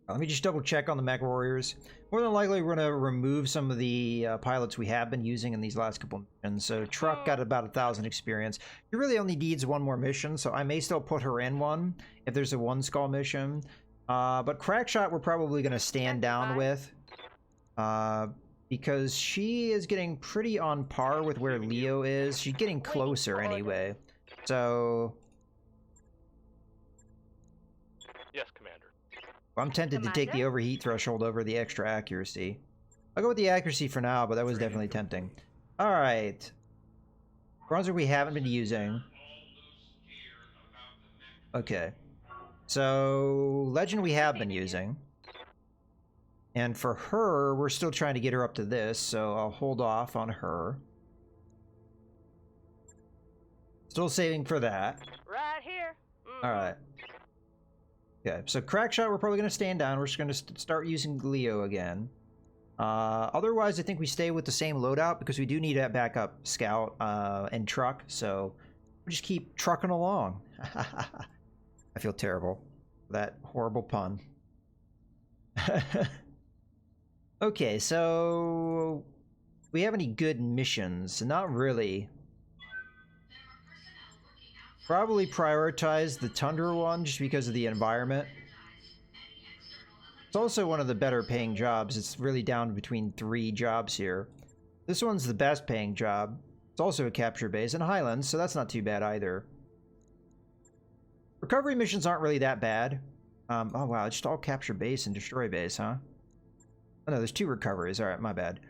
Let me just double check on the mech warriors. More than likely, we're going to remove some of the pilots we have been using in these last couple missions. So Truck got about 1,000 experience. He really only needs one more mission, so I may still put her in one if there's a one skull mission. But Crackshot we're probably going to stand down with. Because she is getting pretty on par with where Leo is. She's getting closer anyway. So yes, Commander. I'm tempted to take the overheat threshold over the extra accuracy. I'll go with the accuracy for now, but that was definitely tempting. Alright. Bronzer we haven't been using. Okay. So, Legend we have been using. And for her, we're still trying to get her up to this, so I'll hold off on her. Still saving for that. Right here. Alright. Okay, so Crackshot we're probably going to stand down. We're just going to start using Leo again. Otherwise, I think we stay with the same loadout because we do need a backup scout and truck, so we'll just keep trucking along. I feel terrible for that horrible pun. Okay, so we have any good missions? Not really. Probably prioritize the Tundra one just because of the environment. It's also one of the better paying jobs. It's really down between 3 jobs here. This one's the best paying job. It's also a capture base in Highlands, so that's not too bad either. Recovery missions aren't really that bad. Oh wow, it's just all capture base and destroy base, huh? Oh no, there's 2 recoveries. Alright, my bad.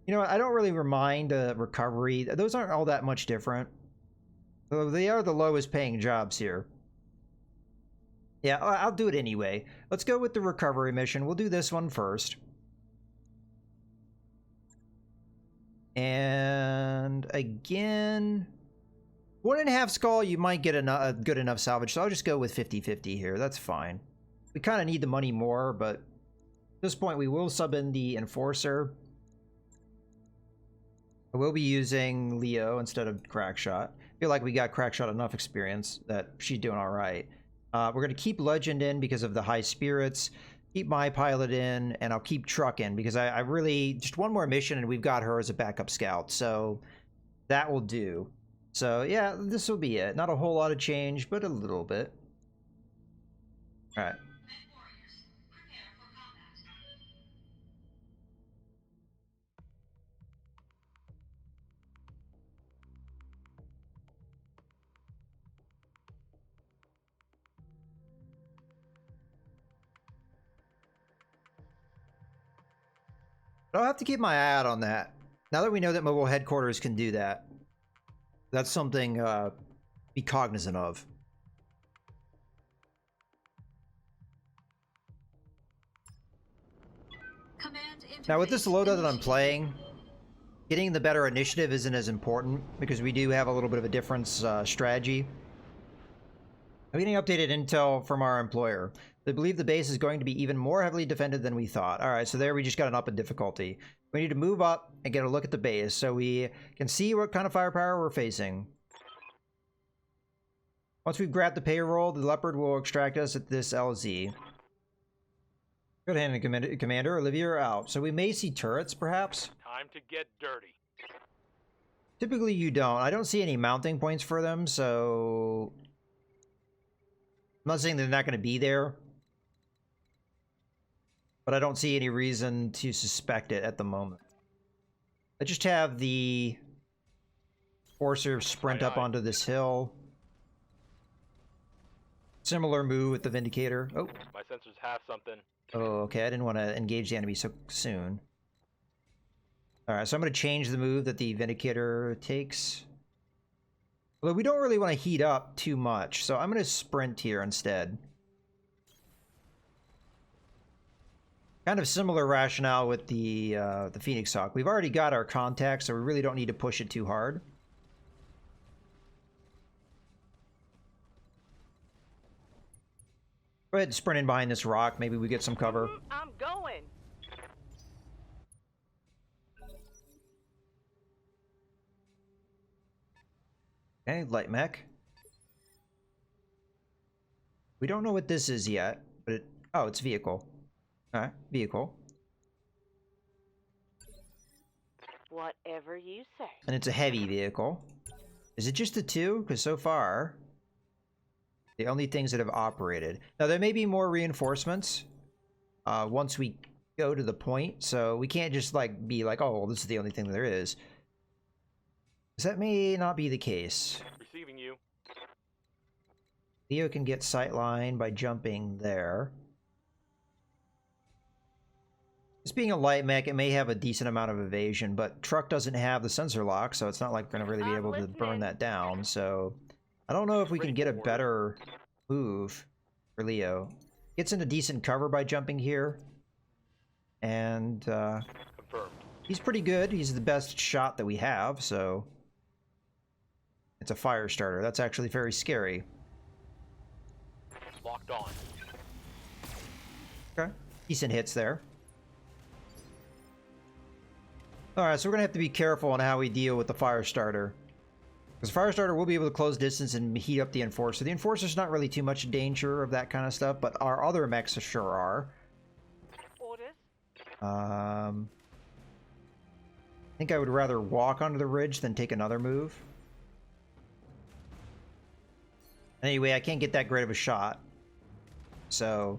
You know what, I don't really mind recovery. Those aren't all that much different. Though they are the lowest paying jobs here. Yeah, I'll do it anyway. Let's go with the recovery mission. We'll do this one first. And again, 1.5 skull, you might get a good enough salvage. So I'll just go with 50-50 here. That's fine. We kind of need the money more, but at this point we will sub in the Enforcer. I will be using Leo instead of Crackshot. I feel like we got Crackshot enough experience that she's doing all right. We're going to keep Legend in because of the high spirits. Keep my pilot in, and I'll keep Truck in because I really... Just one more mission, and we've got her as a backup scout. So that will do. So yeah, this will be it. Not a whole lot of change, but a little bit. All right. I'll have to keep my eye out on that. Now that we know that mobile headquarters can do that, that's something be cognizant of. Now with this loadout that I'm playing, getting the better initiative isn't as important because we do have a little bit of a difference strategy. I'm getting updated intel from our employer. They believe the base is going to be even more heavily defended than we thought. Alright, so there we just got an up in difficulty. We need to move up and get a look at the base so we can see what kind of firepower we're facing. Once we've grabbed the payroll, the Leopard will extract us at this LZ. Good hand, Commander. Olivia, you're out. So we may see turrets, perhaps? Time to get dirty. Typically you don't. I don't see any mounting points for them, so... I'm not saying they're not going to be there. But I don't see any reason to suspect it at the moment. I just have the Forcer sprint up onto this hill. Similar move with the Vindicator. Oh. My sensors have something. Oh, okay. I didn't want to engage the enemy so soon. Alright, so I'm going to change the move that the Vindicator takes. Although we don't really want to heat up too much, so I'm going to sprint here instead. Kind of similar rationale with the Phoenix Hawk. We've already got our contact, so we really don't need to push it too hard. Go ahead and sprint in behind this rock. Maybe we get some cover. I'm going. Okay, light mech. We don't know what this is yet, but oh, it's vehicle. All right, vehicle. Whatever you say. And it's a heavy vehicle. Is it just the two? Because so far, the only things that have operated. Now, there may be more reinforcements once we go to the point, so we can't just like be like, oh, well, this is the only thing that there is. Because that may not be the case. Receiving you. Leo can get sightline by jumping there. This being a light mech, it may have a decent amount of evasion, but truck doesn't have the sensor lock, so it's not like we're going to really be able to burn that down. So I don't know if we can get a better move for Leo. Gets into decent cover by jumping here. And Confirmed. he's pretty good. He's the best shot that we have, so it's a fire starter. That's actually very scary. Locked on. Okay. Decent hits there. Alright, so we're going to have to be careful on how we deal with the fire starter. Because fire starter will be able to close distance and heat up the enforcer. The enforcer's not really too much danger of that kind of stuff, but our other mechs sure are. Orders? I think I would rather walk onto the ridge than take another move. Anyway, I can't get that great of a shot. So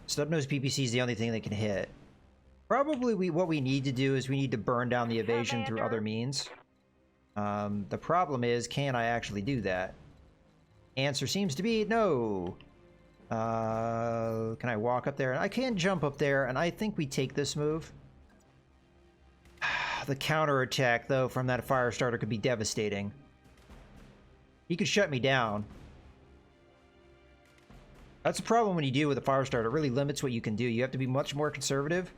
Snub-nosed PPC is the only thing that can hit. Probably what we need to do is we need to burn down the evasion through other means. The problem is, can I actually do that? Answer seems to be no. Can I walk up there? I can jump up there, and I think we take this move. The counterattack, though, from that fire starter could be devastating. He could shut me down. That's the problem when you deal with a fire starter. It really limits what you can do. You have to be much more conservative.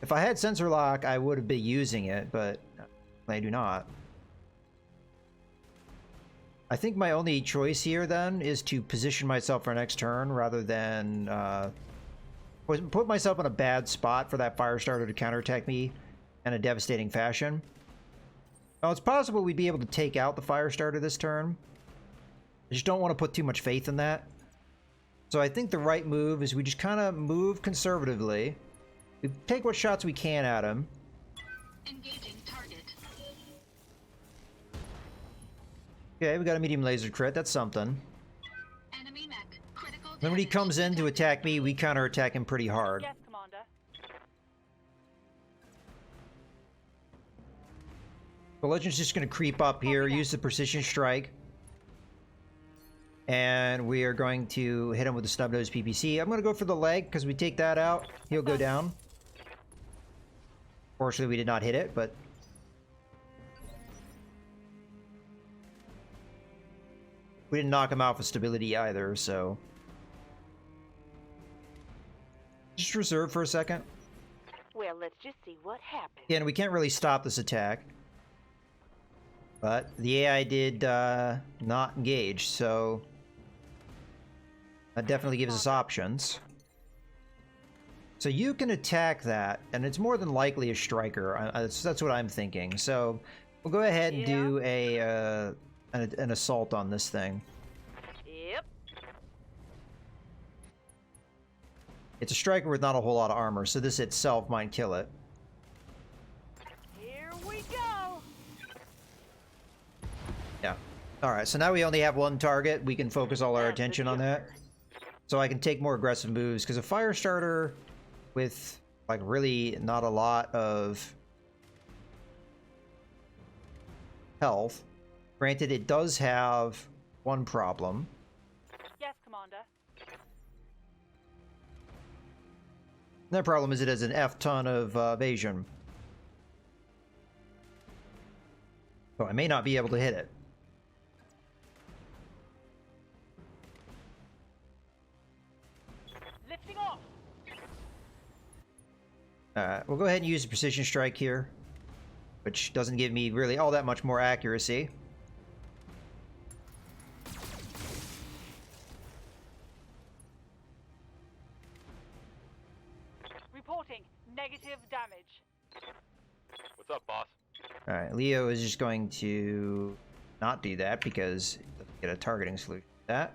If I had sensor lock, I would have been using it, but I do not. I think my only choice here, then, is to position myself for next turn rather than put myself in a bad spot for that fire starter to counterattack me in a devastating fashion. Now, it's possible we'd be able to take out the fire starter this turn. I just don't want to put too much faith in that. So I think the right move is we just kind of move conservatively. We take what shots we can at him. Engaging target. Okay, we got a medium laser crit. That's something. Enemy mech. Critical Then when he damage comes in to detected. attack me, we counterattack him pretty hard. Yes, Commander. The Legend's just going to creep up here, use the precision strike. And we are going to hit him with the snub-nosed PPC. I'm going to go for the leg, because we take that out, he'll go down. Fortunately, we did not hit it, but... we didn't knock him out for stability either, so... just reserve for a second. Well, let's just see what happens. Again, we can't really stop this attack. But the AI did not engage, so... that definitely gives us options. So you can attack that, and it's more than likely a striker. That's what I'm thinking. So we'll go ahead and do an assault on this thing. Yep. It's a striker with not a whole lot of armor, so this itself might kill it. Here we go. Yeah. Alright, so now we only have one target. We can focus all our attention on that. So I can take more aggressive moves, because a fire starter with, like, really not a lot of health. Granted, it does have one problem. Yes, Commander. That problem is it has an F ton of evasion. So I may not be able to hit it. Lifting off. We'll go ahead and use a precision strike here, which doesn't give me really all that much more accuracy. Reporting negative damage. What's up, boss? Alright, Leo is just going to not do that because he doesn't get a targeting solution. That.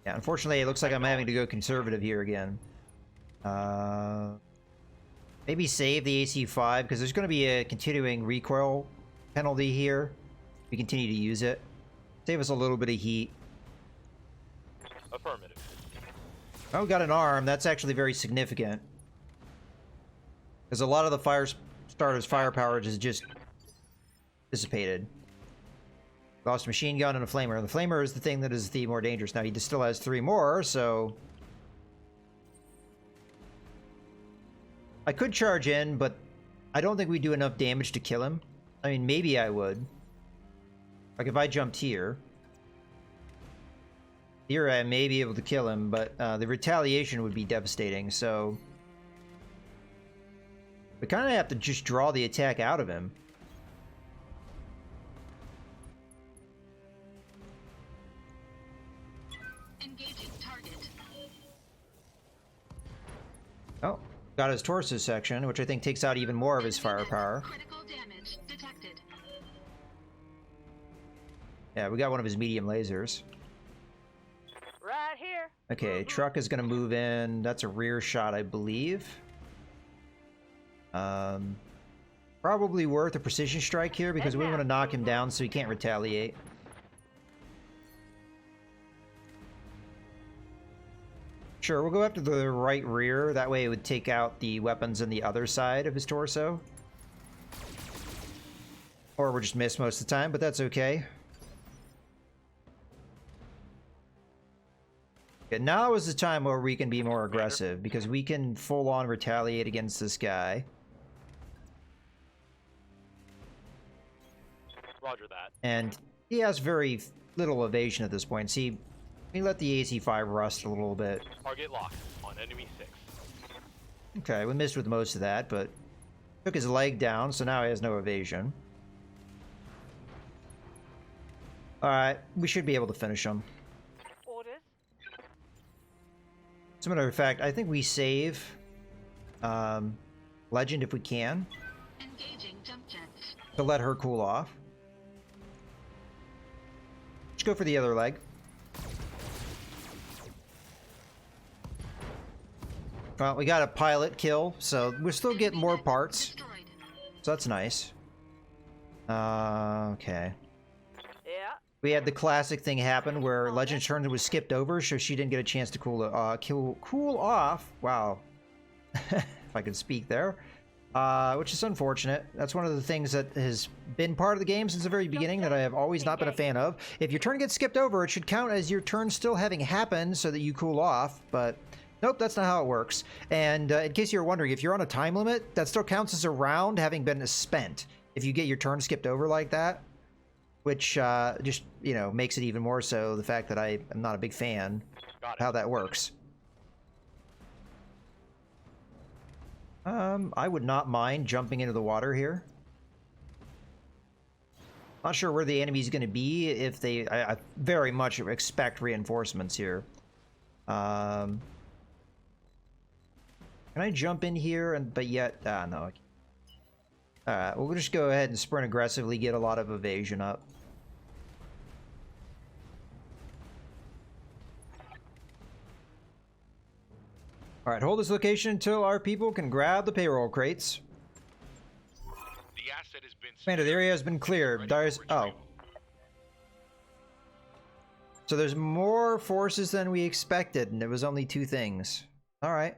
Yeah, unfortunately, it looks like I'm having to go conservative here again. Maybe save the AC-5, because there's going to be a continuing recoil penalty here. We continue to use it. Save us a little bit of heat. Affirmative. Oh, we got an arm. That's actually very significant. Because a lot of the fire starter's firepower is just dissipated. Lost a machine gun and a flamer. The flamer is the thing that is the more dangerous. Now, he still has 3 more, so... I could charge in, but I don't think we do enough damage to kill him. I mean, maybe I would. Like, if I jumped here... Here I may be able to kill him, but the retaliation would be devastating, so... We kind of have to just draw the attack out of him. Engaging target. Oh, got his torso section, which I think takes out even more of his firepower. Critical damage detected. Yeah, we got one of his medium lasers. Right here. Okay, truck is going to move in. That's a rear shot, I believe. Probably worth a precision strike here because we want to knock him down so he can't retaliate. Sure, we'll go after the right rear. That way it would take out the weapons on the other side of his torso. Or we'll just miss most of the time, but that's okay. Okay, now is the time where we can be more aggressive because we can full-on retaliate against this guy. Roger that. And he has very little evasion at this point. See, we let the AC-5 rust a little bit. Target locked on enemy 6. Okay, we missed with most of that, but took his leg down, so now he has no evasion. Alright, we should be able to finish him. Orders. As a matter of fact, I think we save Legend if we can Engaging jump jets. to let her cool off. Let's go for the other leg. Well, we got a pilot kill, so we're still getting more parts. Destroyed. So that's nice. Okay. Yeah. We had the classic thing happen where Legend's turn was skipped over, so she didn't get a chance to cool off. Wow. If I could speak there. Which is unfortunate. That's one of the things that has been part of the game since the very beginning that I have always not been a fan of. If your turn gets skipped over, it should count as your turn still having happened so that you cool off, but nope, that's not how it works. And in case you're wondering, if you're on a time limit, that still counts as a round having been spent if you get your turn skipped over like that, which just, you know, makes it even more so the fact that I am not a big fan of how that works. I would not mind jumping into the water here. Not sure where the enemy's going to be if they... I very much expect reinforcements here. Can I jump in here and... but yet... no. I can't. Alright, we'll just go ahead and sprint aggressively, get a lot of evasion up. Alright, hold this location until our people can grab the payroll crates. The asset has been Commander, the area has been cleared. Dyer's... oh. So there's more forces than we expected, and it was only 2 things. Alright.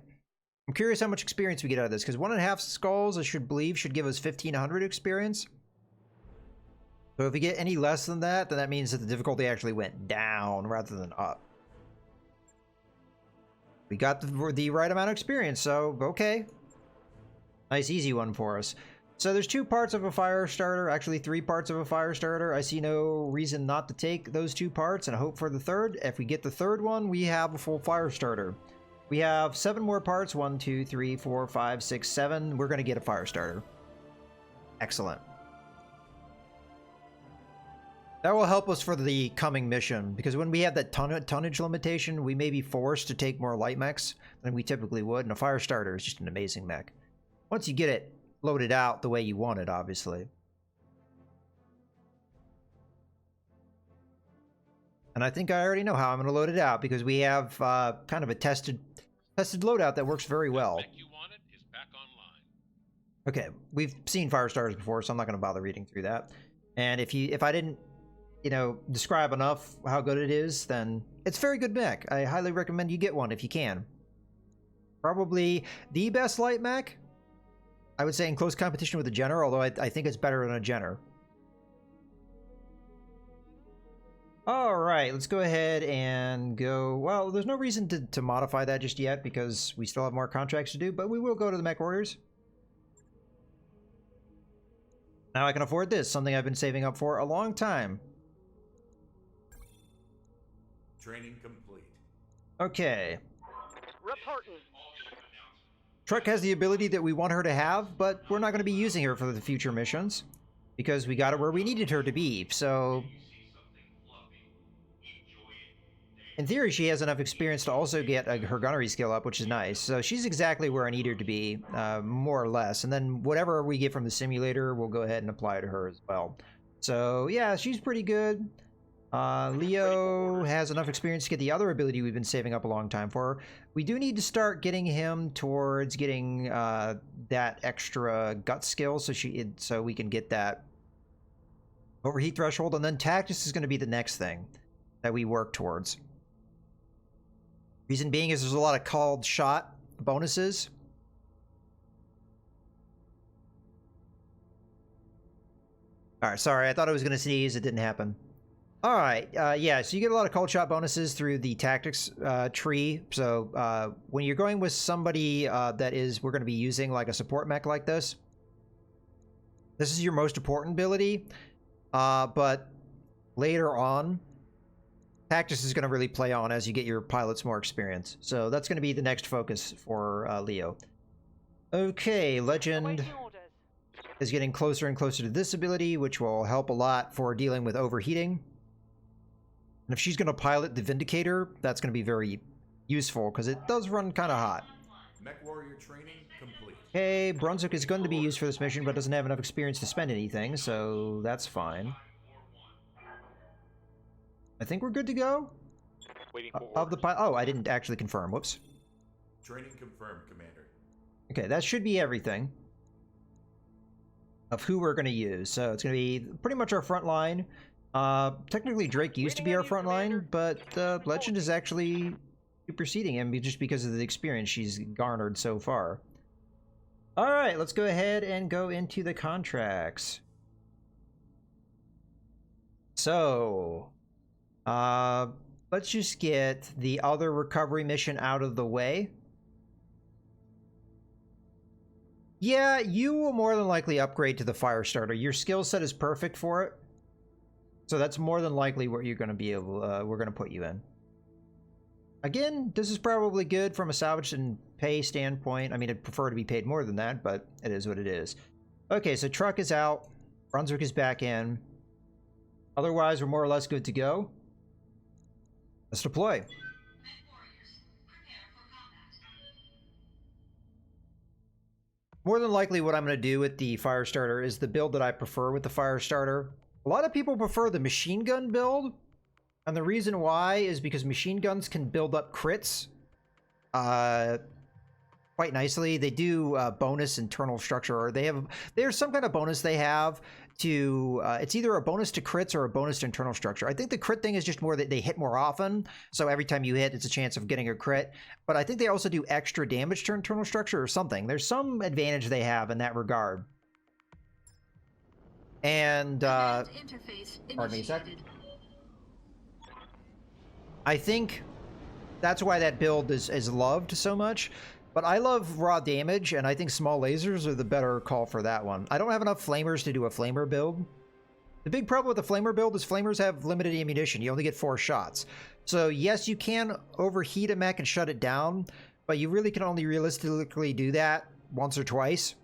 I'm curious how much experience we get out of this, because 1.5 skulls, I should believe, should give us 1,500 experience. So if we get any less than that, then that means that the difficulty actually went down rather than up. We got the right amount of experience, so okay. Nice, easy one for us. So there's 2 parts of a fire starter, actually 3 parts of a fire starter. I see no reason not to take those 2 parts and hope for the 3rd. If we get the 3rd one, we have a full fire starter. We have 7 more parts. 1, 2, 3, 4, 5, 6, 7. We're going to get a fire starter. Excellent. That will help us for the coming mission, because when we have that tonnage limitation, we may be forced to take more light mechs than we typically would, and a fire starter is just an amazing mech. Once you get it loaded out the way you want it, obviously. And I think I already know how I'm going to load it out because we have kind of a tested loadout that works very well. Mech you wanted is back online. Okay, we've seen Firestarters before, so I'm not going to bother reading through that. And if I didn't, describe enough how good it is, then it's very good mech. I highly recommend you get one if you can. Probably the best light mech, I would say, in close competition with the Jenner, although I think it's better than a Jenner. All right, let's go ahead and go. Well, there's no reason to modify that just yet because we still have more contracts to do, but we will go to the mech warriors. Now I can afford this, something I've been saving up for a long time. Training complete. Okay. Reporting. Truck has the ability that we want her to have, but we're not going to be using her for the future missions because we got her where we needed her to be. So in theory, she has enough experience to also get her gunnery skill up, which is nice. So she's exactly where I need her to be, more or less. And then whatever we get from the simulator, we'll go ahead and apply to her as well. So yeah, she's pretty good. Leo has enough experience to get the other ability we've been saving up a long time for. We do need to start getting him towards getting that extra gut skill so we can get that overheat threshold. And then tactics is going to be the next thing that we work towards. Reason being is there's a lot of called shot bonuses. Alright, sorry, I thought I was going to sneeze. It didn't happen. Alright, yeah, so you get a lot of called shot bonuses through the tactics tree. So when you're going with somebody we're going to be using like a support mech like this, this is your most important ability. But later on, tactics is going to really play on as you get your pilots more experience. So that's going to be the next focus for Leo. Okay, Legend Awaiting orders. is getting closer and closer to this ability, which will help a lot for dealing with overheating. And if she's going to pilot the Vindicator, that's going to be very useful because it does run kind of hot. Mech warrior training complete. Okay, Brunswick is going to be used for this mission, but doesn't have enough experience to spend anything, so that's fine. I think we're good to go. Waiting for Of the orders. oh, I didn't actually confirm. Whoops. Training confirmed, Commander. Okay, that should be everything of who we're going to use. So it's going to be pretty much our front line. Technically, Drake used to be our front line, but Legend is actually superseding him just because of the experience she's garnered so far. All right, let's go ahead and go into the contracts. So, let's just get the other recovery mission out of the way. Yeah, you will more than likely upgrade to the Firestarter. Your skill set is perfect for it. So that's more than likely what you're going to be able, we're going to put you in. Again, this is probably good from a salvage and pay standpoint. I mean, I'd prefer to be paid more than that, but it is what it is. Okay, so truck is out. Brunswick is back in. Otherwise, we're more or less good to go. Let's deploy. More than likely what I'm going to do with the Firestarter is the build that I prefer with the Firestarter. A lot of people prefer the machine gun build, and the reason why is because machine guns can build up crits quite nicely. They do bonus internal structure, or there's some kind of bonus they have to it's either a bonus to crits or a bonus to internal structure. I think the crit thing is just more that they hit more often, so every time you hit it's a chance of getting a crit, but I think they also do extra damage to internal structure or something. There's some advantage they have in that regard. And Interface pardon me a sec. initiated. I think that's why that build is loved so much. But I love raw damage, and I think small lasers are the better call for that one. I don't have enough flamers to do a flamer build. The big problem with the flamer build is flamers have limited ammunition. You only get 4 shots. So yes, you can overheat a mech and shut it down, but you really can only realistically do that once or twice.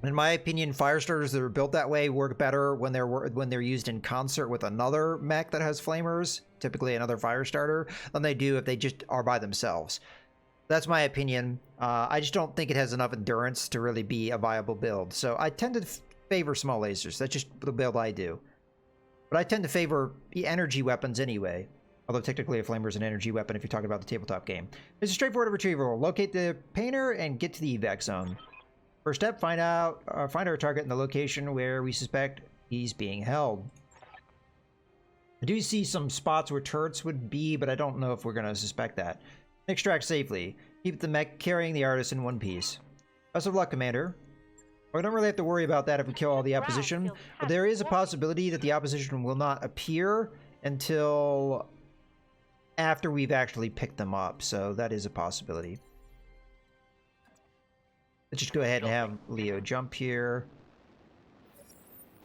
In my opinion, Firestarters that are built that way work better when they're used in concert with another mech that has flamers, typically another Firestarter, than they do if they just are by themselves. That's my opinion. I just don't think it has enough endurance to really be a viable build. So I tend to favor small lasers. That's just the build I do. But I tend to favor the energy weapons anyway. Although technically a flamer is an energy weapon if you're talking about the tabletop game. It's a straightforward retrieval. Locate the painter and get to the evac zone. First step, find our target in the location where we suspect he's being held. I do see some spots where turrets would be, but I don't know if we're going to suspect that. Extract safely. Keep the mech carrying the artist in one piece. Best of luck, Commander. We don't really have to worry about that if we kill all the opposition, but there is a possibility that the opposition will not appear until after we've actually picked them up, so that is a possibility. Let's just go ahead and have Leo jump here.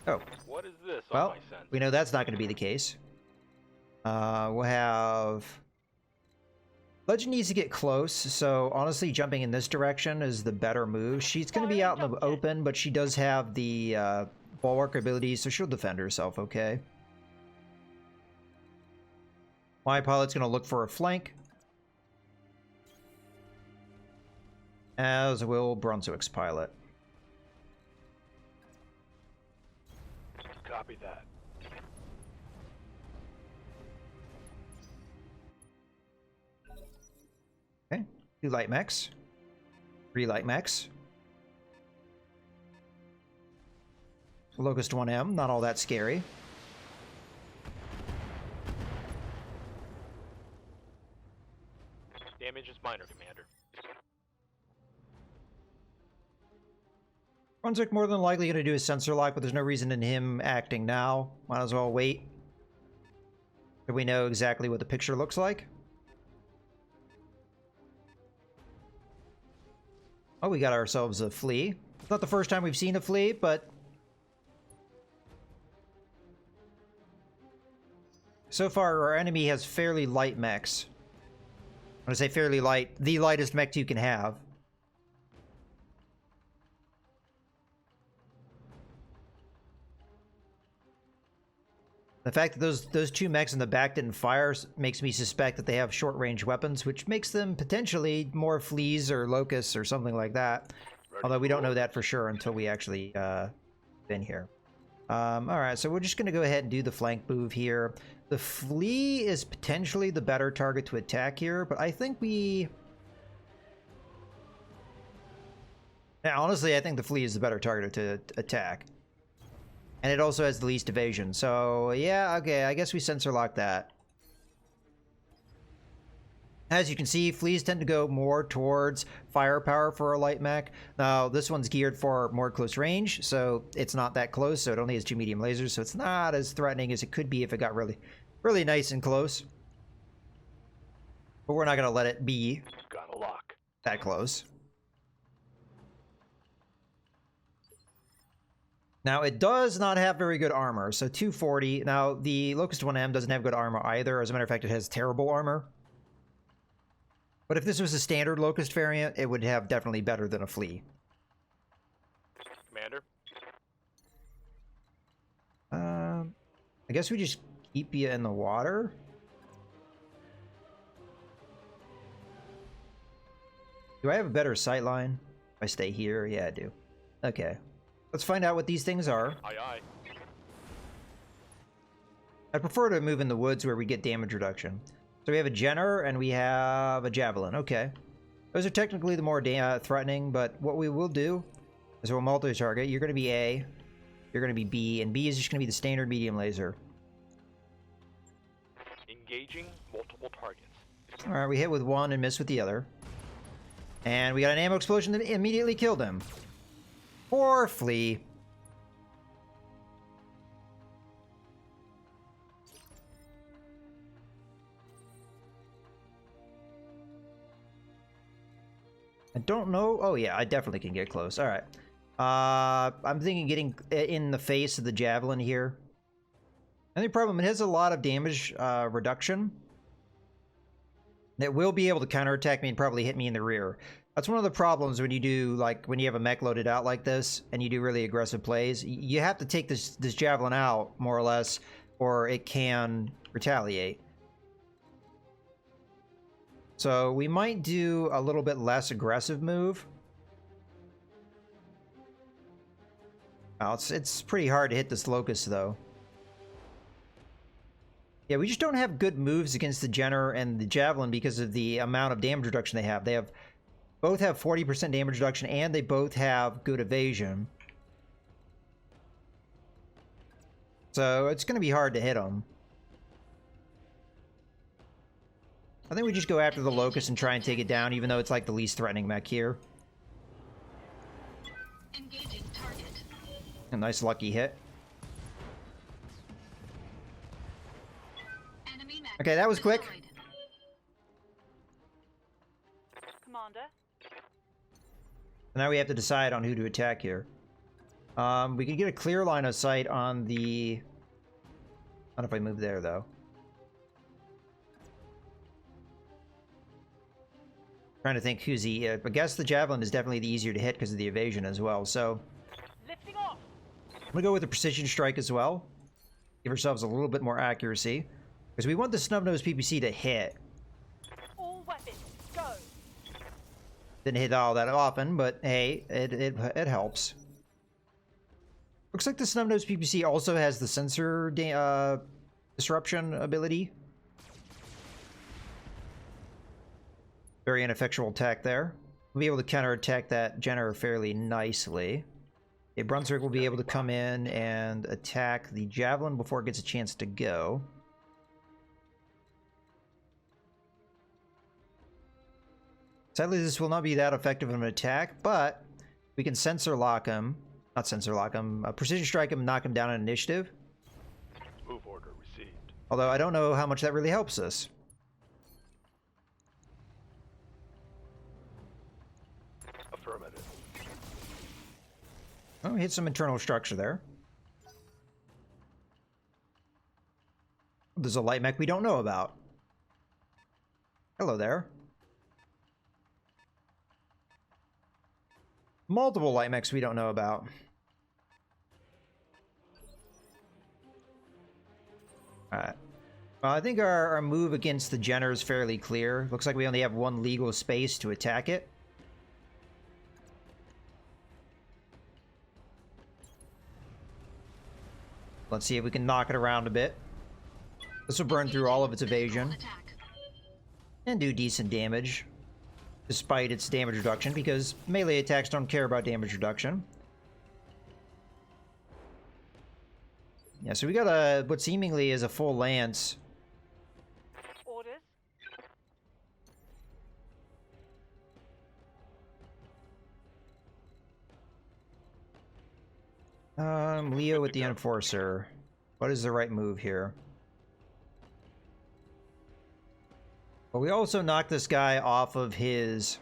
Oh. What is this on Well, my sense? we know that's not going to be the case. We'll have... Legend needs to get close, so honestly jumping in this direction is the better move. She's going to be out in the open, but she does have the bulwark ability, so she'll defend herself okay. My pilot's going to look for a flank. As will Brunswick's pilot. Copy that. Okay, 2 light mechs. 3 light mechs. Locust 1M, not all that scary. Damage is minor, Commander. Brunswick more than likely going to do a sensor lock, but there's no reason in him acting now. Might as well wait. So we know exactly what the picture looks like. Oh, we got ourselves a flea. It's not the first time we've seen a flea, but... so far, our enemy has fairly light mechs. When I say fairly light, the lightest mech you can have. The fact that those 2 mechs in the back didn't fire makes me suspect that they have short-range weapons, which makes them potentially more fleas or locusts or something like that. Although we don't know that for sure until we actually been here. Alright, so we're just going to go ahead and do the flank move here. The flea is potentially the better target to attack here, but I think we... Now, honestly, I think the flea is the better target to attack. And it also has the least evasion. So, yeah, okay, I guess we sensor lock that. As you can see, fleas tend to go more towards firepower for a light mech. Now, this one's geared for more close range, so it's not that close, so it only has 2 medium lasers, so it's not as threatening as it could be if it got really, really nice and close. But we're not going to let it be Got a lock. that close. Now, it does not have very good armor, so 240. Now, the Locust 1M doesn't have good armor either. As a matter of fact, it has terrible armor. But if this was a standard Locust variant, it would have definitely better than a Flea. Commander? I guess we just keep you in the water. Do I have a better sight line if I stay here? Yeah, I do. Okay. Let's find out what these things are. Aye, aye. I prefer to move in the woods where we get damage reduction. So we have a Jenner and we have a Javelin. Okay. Those are technically the more threatening, but what we will do is we'll multi-target. You're going to be A, you're going to be B, and B is just going to be the standard medium laser. Engaging multiple targets. Alright, we hit with one and miss with the other. And we got an ammo explosion that immediately killed him. Poor Flea. I don't know. Oh yeah, I definitely can get close. All right. I'm thinking getting in the face of the Javelin here. Only problem, it has a lot of damage reduction. It will be able to counterattack me and probably hit me in the rear. That's one of the problems when you do, like, when you have a mech loaded out like this and you do really aggressive plays. You have to take this Javelin out, more or less, or it can retaliate. So we might do a little bit less aggressive move. Well, it's pretty hard to hit this Locust, though. Yeah, we just don't have good moves against the Jenner and the Javelin because of the amount of damage reduction they have. Both have 40% damage reduction, and they both have good evasion. So it's going to be hard to hit them. I think we just go after the Locust and try and take it down, even though it's like the least threatening mech here. Engaging target. A nice lucky hit. Enemy mech Okay, that was quick. destroyed. Commander. Now we have to decide on who to attack here. We can get a clear line of sight on the... I don't know if I move there, though. Trying to think who's the... I guess the Javelin is definitely the easier to hit because of the evasion as well, so... Lifting off. I'm gonna go with the Precision Strike as well. Give ourselves a little bit more accuracy. Because we want the Snub-Nosed PPC to hit. All weapons, go. Didn't hit all that often, but hey, it helps. Looks like the Snub-Nosed PPC also has the sensor disruption ability. Very ineffectual attack there. We'll be able to counterattack that Jenner fairly nicely. A Brunswick will be able to come in and attack the Javelin before it gets a chance to go. Sadly, this will not be that effective of an attack, but we can sensor lock him. Not sensor lock him. Precision strike him, knock him down on initiative. Move order received. Although I don't know how much that really helps us. Affirmative. Oh, we hit some internal structure there. There's a light mech we don't know about. Hello there. Multiple light mechs we don't know about. Alright. Well, I think our move against the Jenner is fairly clear. Looks like we only have one legal space to attack it. Let's see if we can knock it around a bit. This will burn through all of its evasion. Attack. And do decent damage. Despite its damage reduction, because melee attacks don't care about damage reduction. Yeah, so we got a what seemingly is a full lance. Orders. Leo with the Enforcer. What is the right move here? Well, we also knocked this guy off of his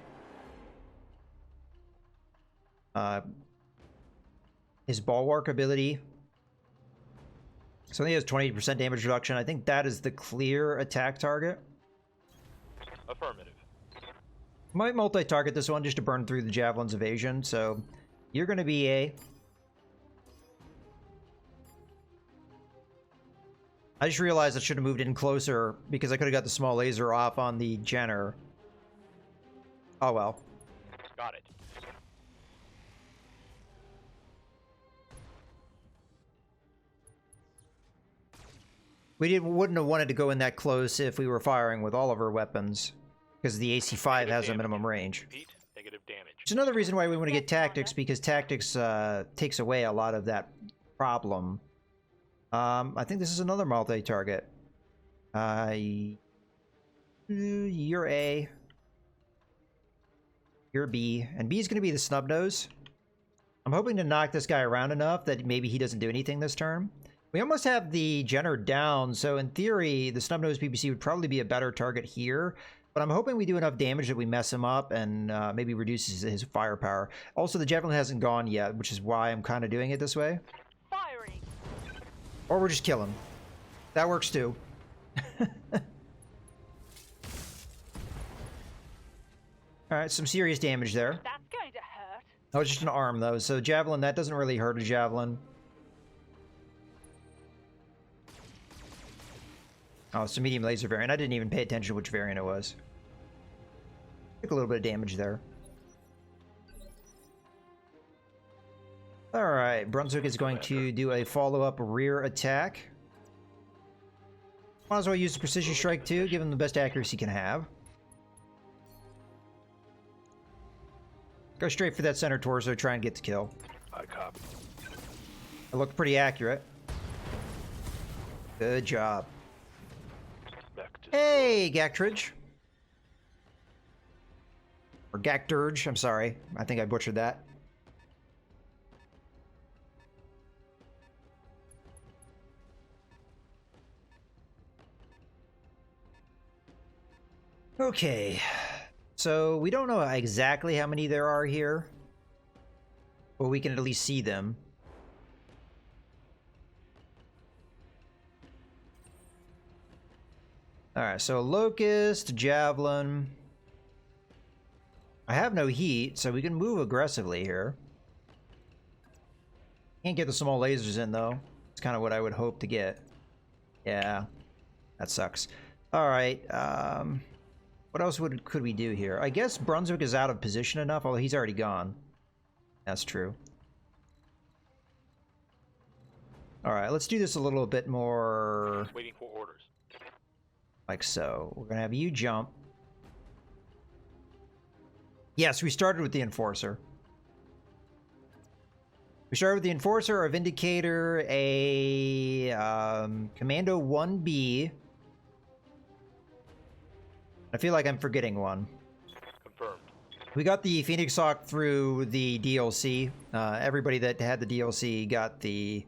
bulwark ability. So he has 20% damage reduction. I think that is the clear attack target. Affirmative. Might multi-target this one just to burn through the Javelin's evasion. So you're going to be a... I just realized I should have moved in closer because I could have got the small laser off on the Jenner. Oh well. Got it. Wouldn't have wanted to go in that close if we were firing with all of our weapons, because the AC-5 has a minimum range. Repeat, negative damage. It's another reason why we want to get tactics, because tactics takes away a lot of that problem. I think this is another multi-target. You're A. You're B. And B is going to be the snub nose. I'm hoping to knock this guy around enough that maybe he doesn't do anything this turn. We almost have the Jenner down, so in theory, the snub nose PPC would probably be a better target here. But I'm hoping we do enough damage that we mess him up and maybe reduces his firepower. Also, the Javelin hasn't gone yet, which is why I'm kind of doing it this way. Firing. Or we'll just kill him. That works too. Alright, some serious damage there. That's going to hurt. That was just an arm though, so Javelin, that doesn't really hurt a Javelin. Oh, it's a medium laser variant. I didn't even pay attention to which variant it was. Took a little bit of damage there. Alright, Brunswick is going to do a follow-up rear attack. Might as well use the precision strike too, give him the best accuracy he can have. Go straight for that center torso, try and get the kill. I copy. It looked pretty accurate. Good job. Mech destroyed. Hey, Gactridge. Or Gacturge, I'm sorry. I think I butchered that. Okay. So, we don't know exactly how many there are here. But we can at least see them. Alright, so Locust, Javelin. I have no heat, so we can move aggressively here. Can't get the small lasers in, though. It's kind of what I would hope to get. Yeah, that sucks. Alright, what else could we do here? I guess Brunswick is out of position enough, although he's already gone. That's true. Alright, let's do this a little bit more... Waiting for orders. Like so. We're gonna have you jump. Yes, we started with the Enforcer. We started with the Enforcer, a Vindicator, a Commando 1B. I feel like I'm forgetting one. Confirmed. We got the Phoenix Hawk through the DLC. Everybody that had the DLC got the...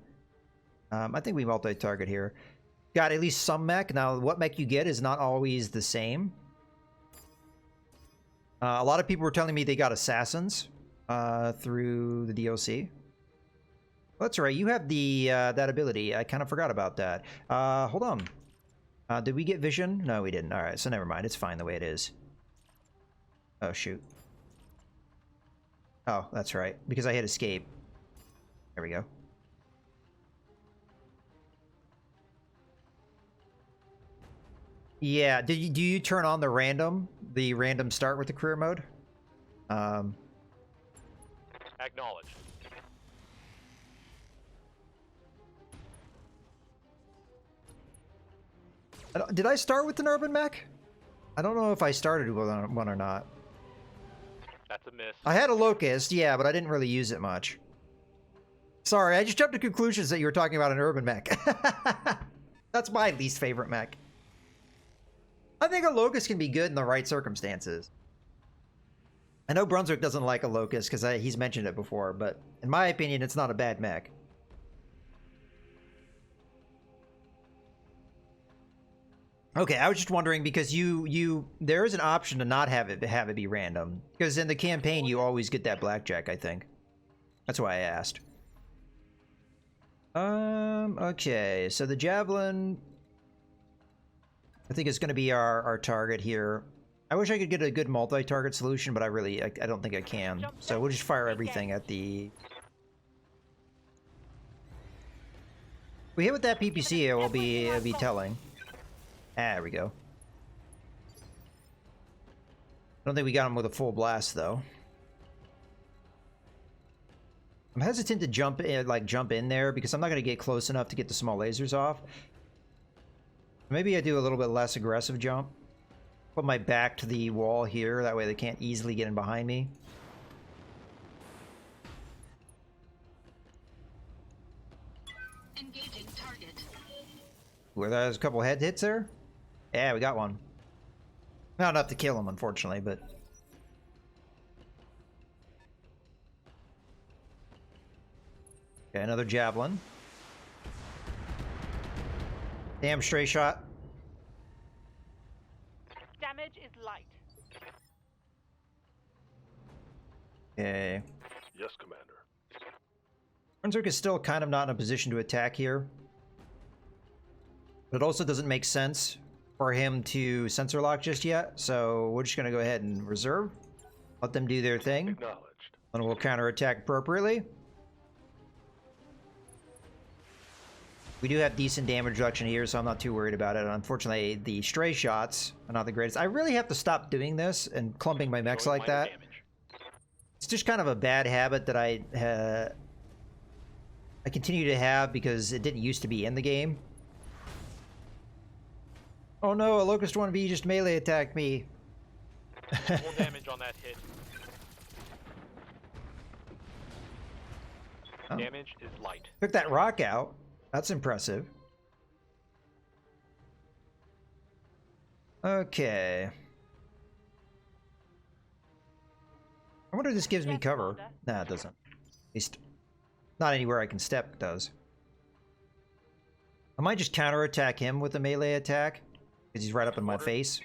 I think we multi-target here. Got at least some mech. Now, what mech you get is not always the same. A lot of people were telling me they got Assassins through the DLC. Well, that's right. You have the that ability. I kind of forgot about that. Hold on. Did we get vision? No, we didn't. All right, so never mind. It's fine the way it is. Oh, shoot. Oh, that's right. Because I hit escape. There we go. Yeah, do you turn on the random start with the career mode? Acknowledged. Did I start with an urban mech? I don't know if I started with one or not. That's a miss. I had a Locust, yeah, but I didn't really use it much. Sorry, I just jumped to conclusions that you were talking about an urban mech. That's my least favorite mech. I think a Locust can be good in the right circumstances. I know Brunswick doesn't like a Locust because he's mentioned it before, but in my opinion, it's not a bad mech. Okay, I was just wondering because there is an option to not have it be random because in the campaign you always get that blackjack. I think that's why I asked. Okay, so the Javelin. I think it's going to be our target here. I wish I could get a good multi-target solution, but I don't think I can. So we'll just fire everything at the... If we hit with that PPC, it'll be telling. Ah, there we go. I don't think we got him with a full blast, though. I'm hesitant to jump in there because I'm not going to get close enough to get the small lasers off. Maybe I do a little bit less aggressive jump. Put my back to the wall here, that way they can't easily get in behind me. Engaging target. Were there a couple head hits there? Yeah, we got one. Not enough to kill him, unfortunately, but... Okay, another Javelin. Damn, stray shot. Damage is light. Okay. Yes, Commander. Brunswick is still kind of not in a position to attack here. But it also doesn't make sense for him to sensor lock just yet, so we're just gonna go ahead and reserve. Let them do their thing. Acknowledged. And we'll counterattack appropriately. We do have decent damage reduction here, so I'm not too worried about it. Unfortunately, the stray shots are not the greatest. I really have to stop doing this and clumping my mechs like that. Damage. It's just kind of a bad habit that I continue to have because it didn't used to be in the game. Oh no, a Locust 1B just melee attacked me. Full damage on that hit. Oh. Damage is light. Took that rock out. That's impressive. Okay. I wonder if this gives me Yes, cover. Commander. Nah, it doesn't. At least, not anywhere I can step does. I might just counterattack him with a melee attack, because he's right up in my face.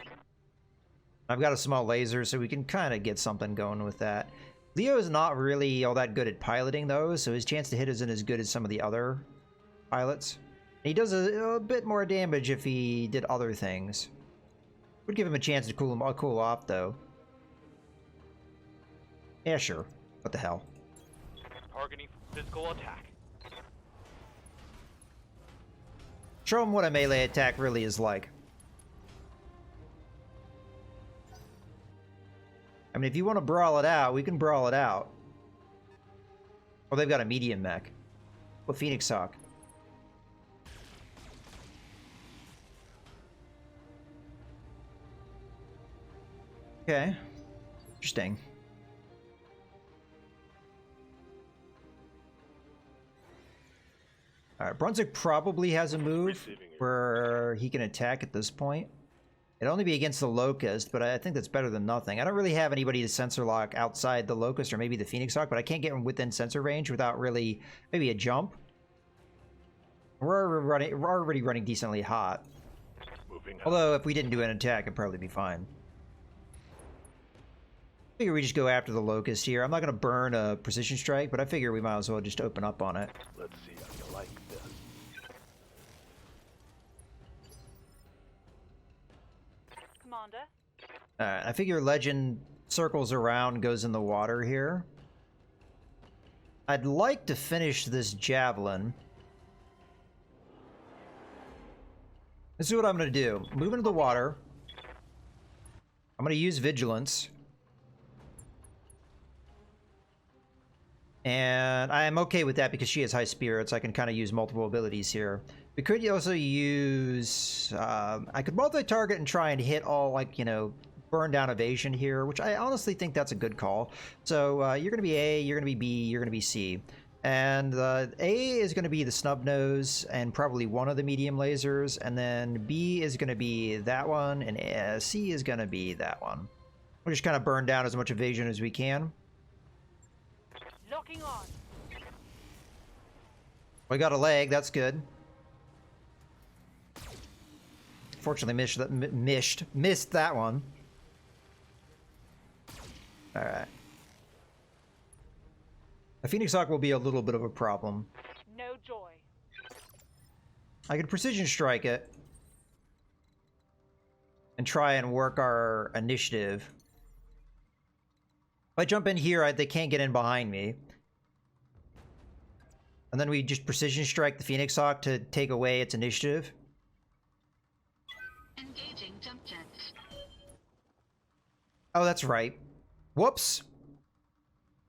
I've got a small laser, so we can kind of get something going with that. Leo is not really all that good at piloting, though, so his chance to hit isn't as good as some of the other pilots. He does a bit more damage if he did other things. Would give him a chance to cool off, though. Yeah, sure. What the hell? Targeting physical attack. Show him what a melee attack really is like. I mean, if you want to brawl it out, we can brawl it out. Oh, they've got a medium mech. What Phoenix Hawk? Okay. Interesting. Alright, Brunswick probably has a move where he can attack at this point. It'd only be against the Locust, but I think that's better than nothing. I don't really have anybody to sensor lock outside the Locust or maybe the Phoenix Hawk, but I can't get him within sensor range without really maybe a jump. We're already running decently hot. Moving out. Although if we didn't do an attack, it'd probably be fine. I figure we just go after the Locust here. I'm not going to burn a precision strike, but I figure we might as well just open up on it. Let's see how you like this. Commander. Alright, I figure Legend circles around, goes in the water here. I'd like to finish this Javelin. This is what I'm going to do. Move into the water. I'm going to use Vigilance. And I am okay with that because she has high spirits. I can kind of use multiple abilities here. We could also use... I could multi-target and try and hit all, like, you know, burn down evasion here, which I honestly think that's a good call. So you're going to be A, you're going to be B, you're going to be C. And A is going to be the snub nose and probably one of the medium lasers. And then B is going to be that one, and C is going to be that one. We'll just kind of burn down as much evasion as we can. Locking on. We got a leg, that's good. Fortunately, missed that one. All right. A Phoenix Hawk will be a little bit of a problem. No joy. I could precision strike it and try and work our initiative. If I jump in here, they can't get in behind me. And then we just precision strike the Phoenix Hawk to take away its initiative. Engaging jump jets. Oh, that's right. Whoops.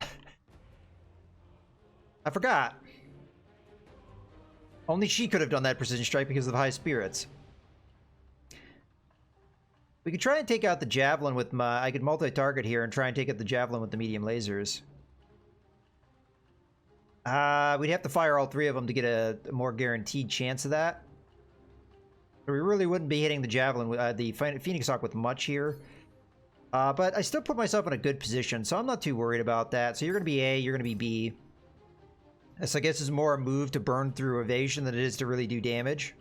I forgot. Only she could have done that precision strike because of high spirits. We could try and take out the Javelin with my... I could multi-target here and try and take out the Javelin with the medium lasers. We'd have to fire all three of them to get a more guaranteed chance of that. We really wouldn't be hitting the Javelin, the Phoenix Hawk with much here. But I still put myself in a good position, so I'm not too worried about that. So you're going to be A, you're going to be B. So I guess it's more a move to burn through evasion than it is to really do damage.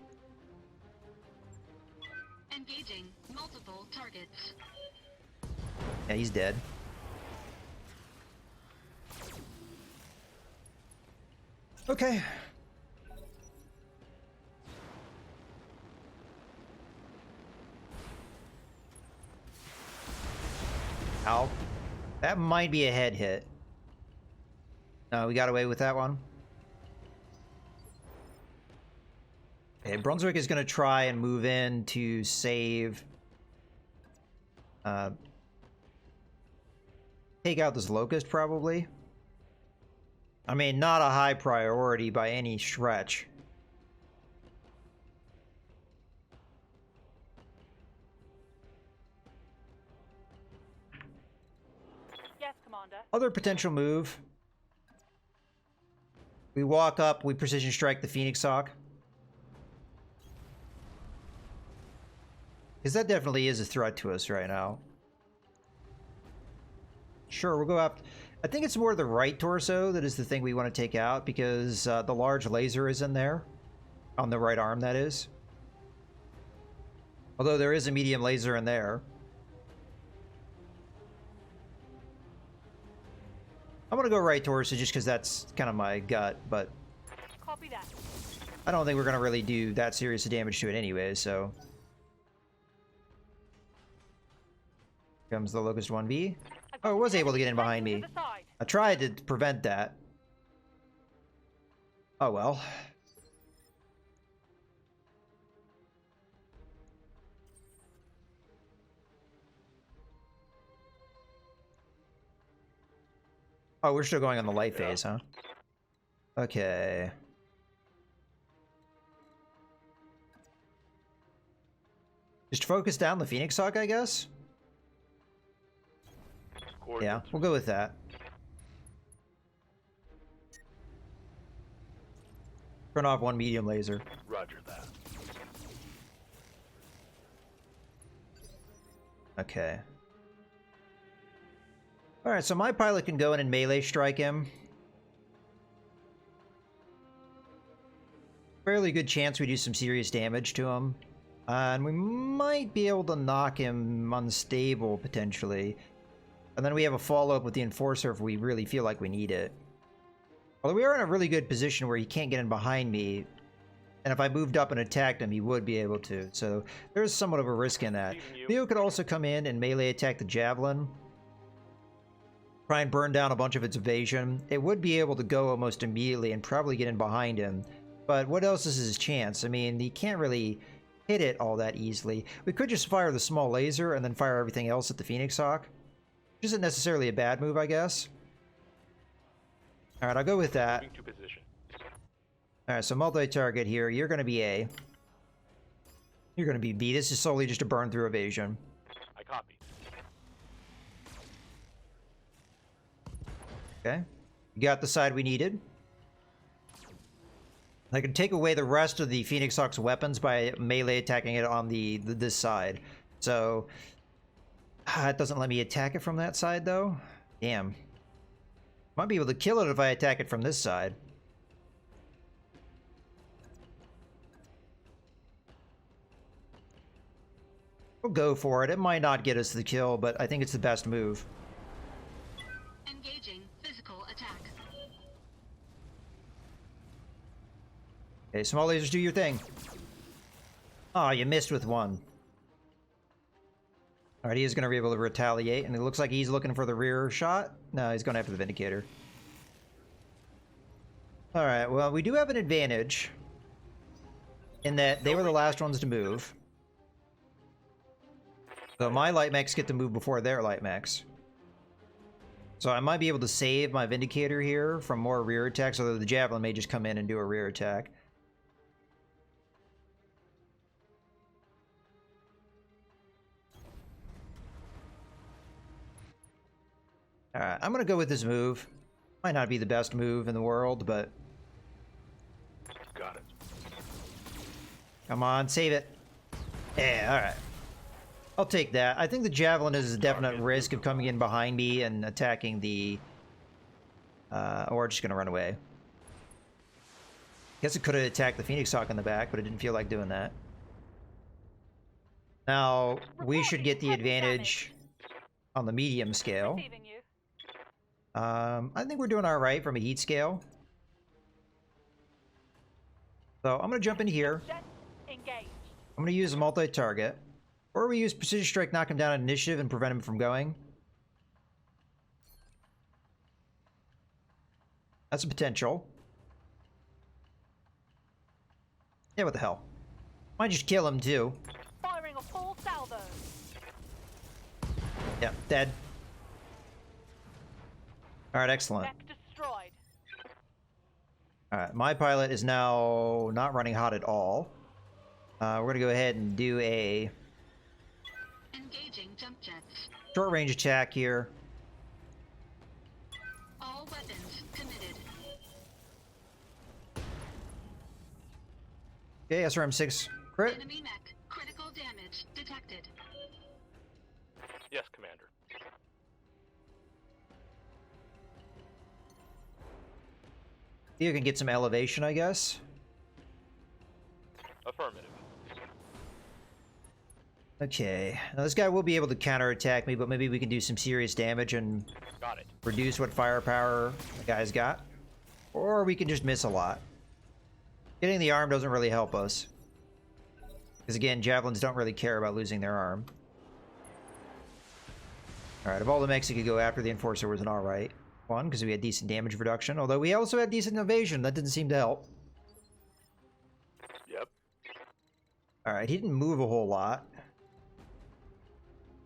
Engaging multiple targets. Yeah, he's dead. Okay. Ow. That might be a head hit. No, we got away with that one. Okay, Brunswick is going to try and move in to save... take out this Locust, probably. I mean, not a high priority by any stretch. Yes, Commander. Other potential move. We walk up, we precision strike the Phoenix Hawk. Because that definitely is a threat to us right now. Sure, we'll go up. I think it's more the right torso that is the thing we want to take out, because the large laser is in there. On the right arm, that is. Although there is a medium laser in there. I'm gonna go right torso just because that's kind of my gut, but Copy that. I don't think we're gonna really do that serious damage to it anyway, so. Here comes the Locust 1B. Oh, it was able to get in behind me. I tried to prevent that. Oh well. Oh, we're still going on the light phase, huh? Okay. Just focus down the Phoenix Hawk, I guess? Yeah, we'll go with that. Turn off one medium laser. Roger that. Okay. Alright, so my pilot can go in and melee strike him. Fairly good chance we do some serious damage to him. And we might be able to knock him unstable, potentially. And then we have a follow-up with the Enforcer if we really feel like we need it. Although we are in a really good position where he can't get in behind me. And if I moved up and attacked him, he would be able to. So there's somewhat of a risk in that. Leo could also come in and melee attack the Javelin. Try and burn down a bunch of its evasion. It would be able to go almost immediately and probably get in behind him. But what else is his chance? I mean, he can't really hit it all that easily. We could just fire the small laser and then fire everything else at the Phoenix Hawk. Which isn't necessarily a bad move, I guess. Alright, I'll go with that. Moving to position. Alright, so multi-target here. You're going to be A. You're going to be B. This is solely just a burn through evasion. I copy. Okay. You got the side we needed. I can take away the rest of the Phoenix Hawk's weapons by melee attacking it on this side. So, it doesn't let me attack it from that side, though. Damn. Might be able to kill it if I attack it from this side. We'll go for it. It might not get us the kill, but I think it's the best move. Engaging physical attack. Okay, small lasers, do your thing. Oh, you missed with one. Alright, he is going to be able to retaliate, and it looks like he's looking for the rear shot. No, he's going after the Vindicator. Alright, well, we do have an advantage in that they were the last ones to move. So my light mechs get to move before their light mechs. So I might be able to save my Vindicator here from more rear attacks, although the Javelin may just come in and do a rear attack. Alright, I'm gonna go with this move. Might not be the best move in the world, but... Got it. Come on, save it. Yeah, alright. I'll take that. I think the Javelin is a definite risk of coming in behind me and attacking the... or just gonna run away. Guess it could have attacked the Phoenix Hawk in the back, but it didn't feel like doing that. Now, we should get the advantage on the medium scale. Receiving you. I think we're doing alright from a heat scale. So I'm gonna jump in here. Jet engaged. I'm gonna use a multi-target. Or we use Precision Strike, knock him down at initiative and prevent him from going. That's a potential. Yeah, what the hell. Might just kill him too. Firing a full salvo. Yeah, dead. Alright, excellent. Mech destroyed. Alright, my pilot is now not running hot at all. We're gonna go ahead and do a Engaging jump jets. short range attack here. Okay, SRM-6 crit. Enemy mech. Critical damage detected. Yes, Commander. You can get some elevation, I guess. Affirmative. Okay, now this guy will be able to counterattack me, but maybe we can do some serious damage and Got it. reduce what firepower the guy's got. Or we can just miss a lot. Getting the arm doesn't really help us. Because again, javelins don't really care about losing their arm. Alright, of all the mechs that could go after, the Enforcer was an alright one, because we had decent damage reduction. Although we also had decent evasion, that didn't seem to help. Yep. Alright, he didn't move a whole lot.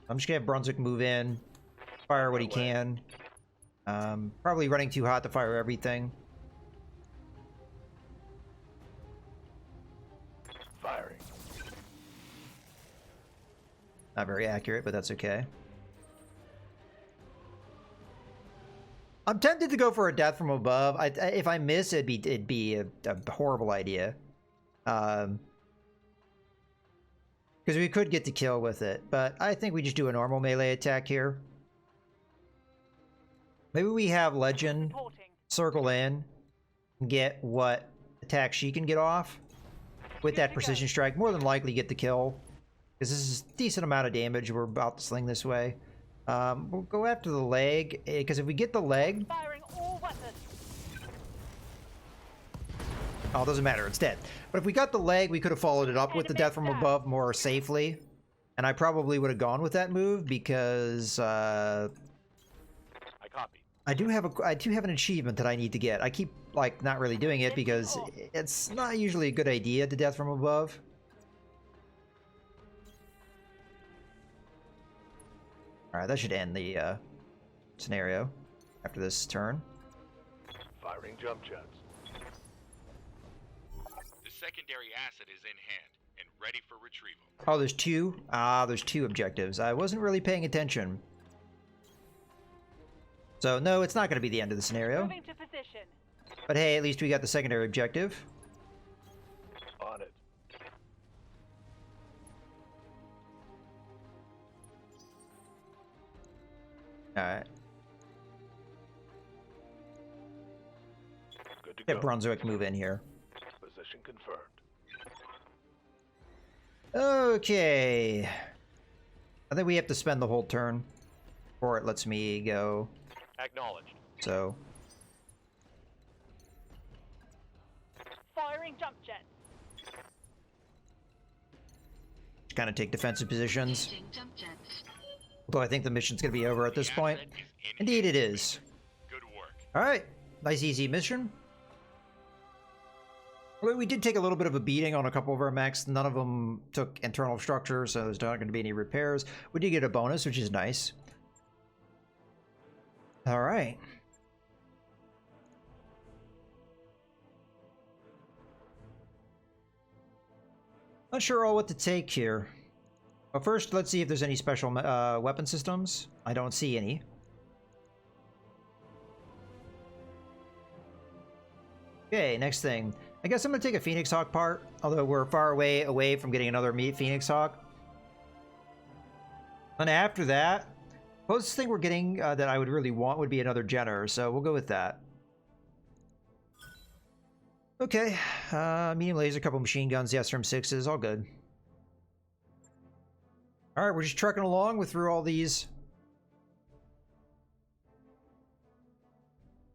I'm just gonna have Brunswick move in, fire what he can. Probably running too hot to fire everything. Firing. Not very accurate, but that's okay. I'm tempted to go for a death from above. If I miss, it'd be a horrible idea. Because we could get the kill with it, but I think we just do a normal melee attack here. Maybe we have Legend Reporting. circle in and get what attack she can get off with that precision strike. More than likely get the kill, because this is a decent amount of damage we're about to sling this way. We'll go after the leg, because if we get the leg... Firing all weapons. Oh, it doesn't matter, it's dead. But if we got the leg, we could have followed it up with the death from above more safely. And I probably would have gone with that move, because... I copy. I do have an achievement that I need to get. I keep, like, not really doing it, because it's not usually a good idea to death from above. Alright, that should end the scenario after this turn. Firing jump jets. The secondary asset is in hand and ready for retrieval. Oh, there's two? Ah, there's two objectives. I wasn't really paying attention. So, no, it's not going to be the end of the scenario. Moving to position. But hey, at least we got the secondary objective. On it. Alright. Good to Get go. Brunswick move in here. Position confirmed. Okay. I think we have to spend the whole turn before it lets me go. Acknowledged. So, Firing jump jets. just kind of take defensive positions. Engaging jump jets. Although I think the mission's going to be over at this The point. asset is in Indeed hand, it is. Good work. Alright. Nice easy mission. Although we did take a little bit of a beating on a couple of our mechs. None of them took internal structure, so there's not going to be any repairs. We did get a bonus, which is nice. Alright. Not sure all what to take here. But first, let's see if there's any special weapon systems. I don't see any. Okay, next thing. I guess I'm going to take a Phoenix Hawk part, although we're far away from getting another Phoenix Hawk. And after that, closest thing we're getting that I would really want would be another Jenner, so we'll go with that. Okay, medium laser, couple machine guns, the SRM-6s, all good. Alright, we're just trucking along. We're through all these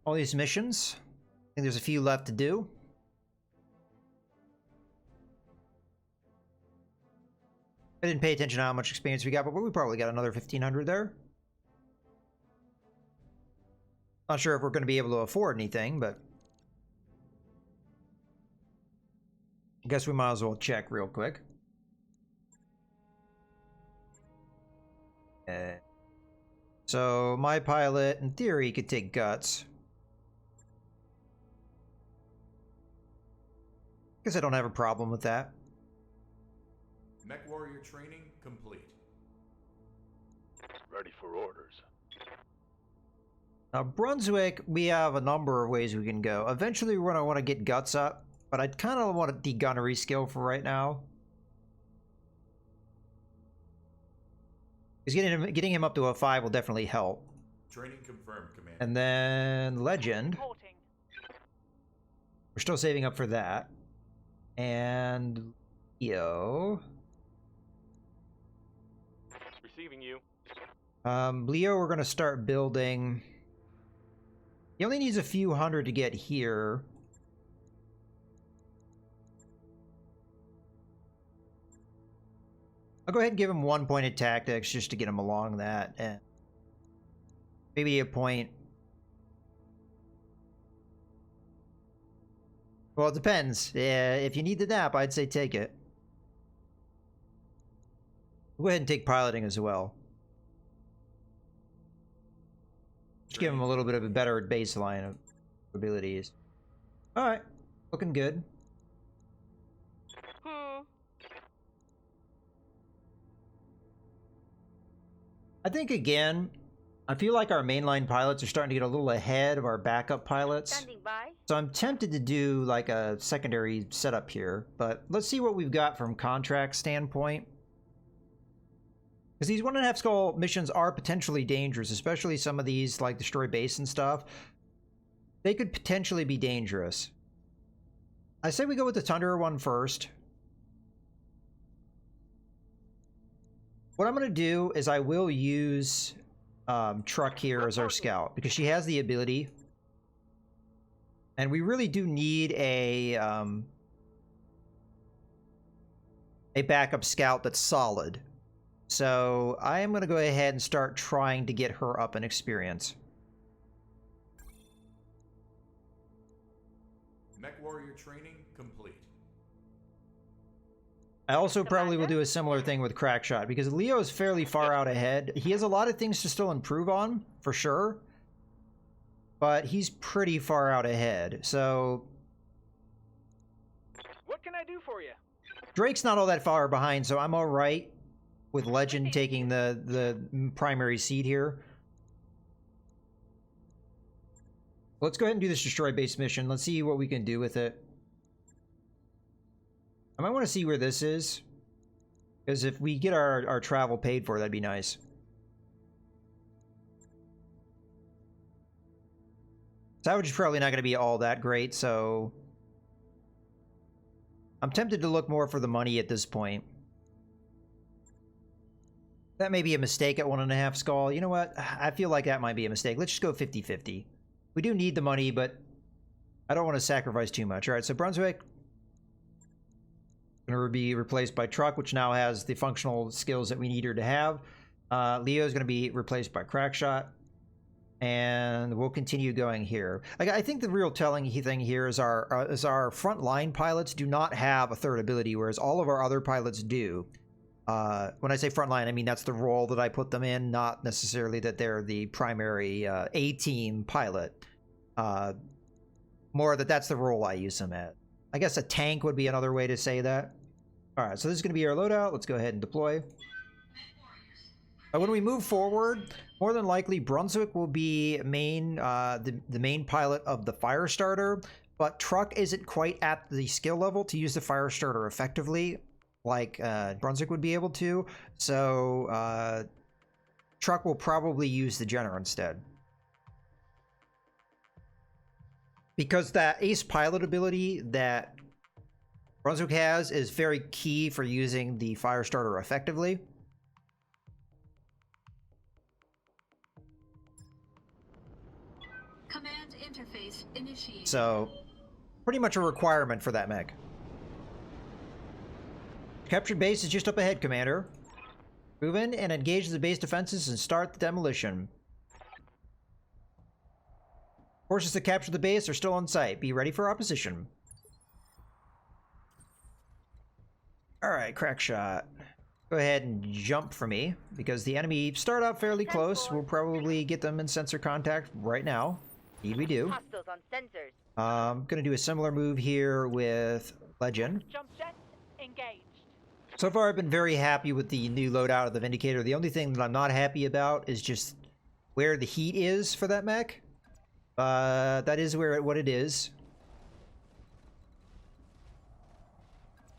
missions. I think there's a few left to do. I didn't pay attention to how much experience we got, but we probably got another 1,500 there. Not sure if we're going to be able to afford anything, but I guess we might as well check real quick. So my pilot, in theory, could take guts. Guess I don't have a problem with that. Mech warrior training complete. Ready for orders. Now, Brunswick, we have a number of ways we can go. Eventually, we're going to want to get guts up, but I'd kind of want the gunnery skill for right now. Because getting him up to a 5 will definitely help. Training confirmed, Commander. And then Legend. Reporting. We're still saving up for that. And Leo. Receiving you. Leo, we're going to start building. He only needs a few hundred to get here. I'll go ahead and give him 1 point of tactics just to get him along that, and maybe a point. Well, it depends. Yeah, if you need the nap, I'd say take it. We'll go ahead and take piloting as well. Just give him a little bit of a better baseline of abilities. All right, looking good. I think, again, I feel like our mainline pilots are starting to get a little ahead of our backup pilots. Standing by. So I'm tempted to do like a secondary setup here, but let's see what we've got from contract standpoint. Because these 1.5 skull missions are potentially dangerous, especially some of these like destroy base and stuff. They could potentially be dangerous. I say we go with the Tundra one first. What I'm going to do is I will use Truck here as our scout because she has the ability, and we really do need a backup scout that's solid. So I am going to go ahead and start trying to get her up in experience. Mech warrior training complete. I also probably will do a similar thing with Crackshot because Leo is fairly far out ahead. He has a lot of things to still improve on, for sure. But he's pretty far out ahead, so... What can I do for you? Drake's not all that far behind, so I'm alright with Legend taking the primary seed here. Let's go ahead and do this destroy base mission. Let's see what we can do with it. I might want to see where this is, because if we get our travel paid for, that'd be nice. Salvage is probably not going to be all that great, so I'm tempted to look more for the money at this point. That may be a mistake at 1.5 skull. You know what? I feel like that might be a mistake. Let's just go 50-50. We do need the money, but I don't want to sacrifice too much. All right, so Brunswick going to be replaced by Truck, which now has the functional skills that we need her to have. Leo is going to be replaced by Crackshot, and we'll continue going here. I think the real telling thing here is our frontline pilots do not have a third ability, whereas all of our other pilots do. When I say frontline, I mean that's the role that I put them in, not necessarily that they're the primary A-team pilot. More that that's the role I use them at. I guess a tank would be another way to say that. All right, so this is going to be our loadout. Let's go ahead and deploy. When we move forward, more than likely Brunswick will be the main pilot of the Firestarter, but Truck isn't quite at the skill level to use the Firestarter effectively like Brunswick would be able to. So Truck will probably use the Jenner instead. Because that ace pilot ability that Brunswick has is very key for using the Firestarter effectively. Command interface initiated. So, pretty much a requirement for that mech. Captured base is just up ahead, Commander. Move in and engage the base defenses and start the demolition. Forces to capture the base are still on site. Be ready for opposition. Alright, Crackshot. Go ahead and jump for me, because the enemy start out fairly close. We'll probably get them in sensor contact right now. Indeed we do. Hostiles on sensors. I'm going to do a similar move here with Legend. Jump jets engaged. So far I've been very happy with the new loadout of the Vindicator. The only thing that I'm not happy about is just where the heat is for that mech. That is what it is.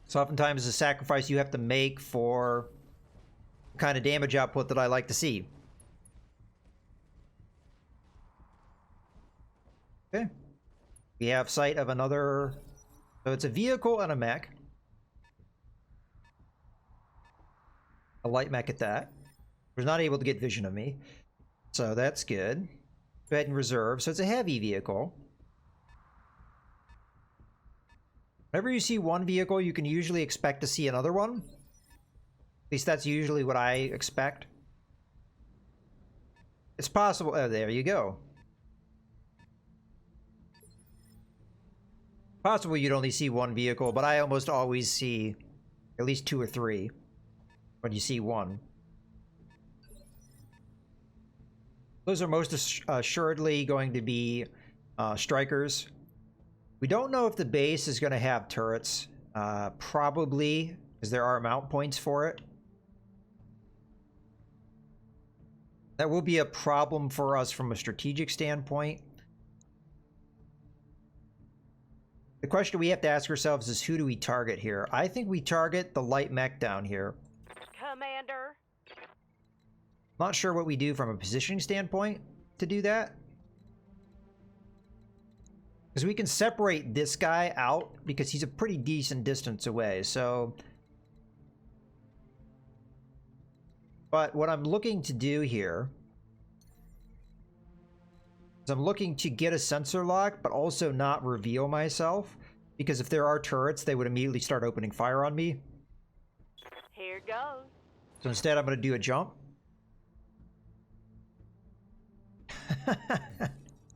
So oftentimes it's a sacrifice you have to make for the kind of damage output that I like to see. Okay. We have sight of another... So it's a vehicle and a mech. A light mech at that. Was not able to get vision of me. So that's good. Go ahead and reserve. So it's a heavy vehicle. Whenever you see one vehicle, you can usually expect to see another one. At least that's usually what I expect. It's possible. Oh, there you go. Possible you'd only see one vehicle, but I almost always see at least 2 or 3 when you see one. Those are most assuredly going to be strikers. We don't know if the base is going to have turrets. Probably, because there are mount points for it. That will be a problem for us from a strategic standpoint. The question we have to ask ourselves is, who do we target here? I think we target the light mech down here. Commander. Not sure what we do from a positioning standpoint to do that. Because we can separate this guy out because he's a pretty decent distance away, so... But what I'm looking to do here is I'm looking to get a sensor lock, but also not reveal myself. Because if there are turrets, they would immediately start opening fire on me. Here goes. So instead, I'm going to do a jump.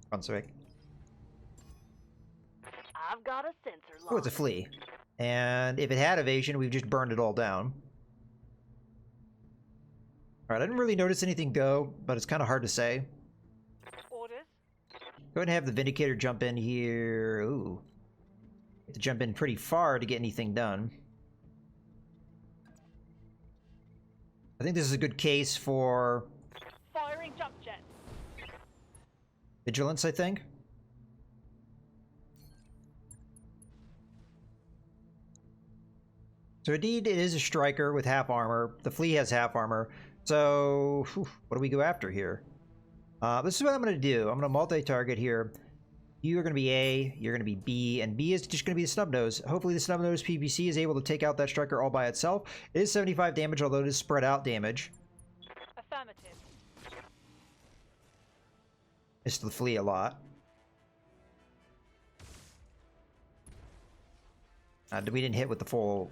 Brunswick. I've got a sensor lock. Oh, it's a flea. And if it had evasion, we've just burned it all down. Alright, I didn't really notice anything go, but it's kind of hard to say. Orders. Go ahead and have the Vindicator jump in here. Ooh. Have to jump in pretty far to get anything done. I think this is a good case for... Firing jump jet. vigilance, I think. So indeed, it is a striker with half armor. The flea has half armor. So, what do we go after here? This is what I'm going to do. I'm going to multi-target here. You are going to be A, you're going to be B, and B is just going to be the snub nose. Hopefully the snub nose PVC is able to take out that striker all by itself. It is 75 damage, although it is spread out damage. Affirmative. It's the flea a lot. We didn't hit with the full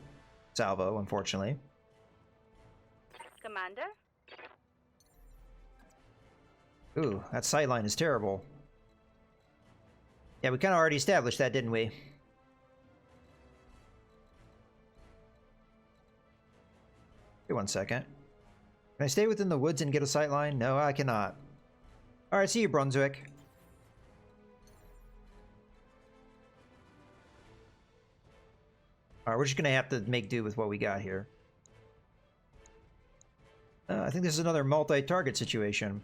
salvo, unfortunately. Commander. Ooh, that sightline is terrible. Yeah, we kind of already established that, didn't we? Wait 1 second. Can I stay within the woods and get a sightline? No, I cannot. Alright, see you, Brunswick. Alright, we're just gonna have to make do with what we got here. I think this is another multi-target situation.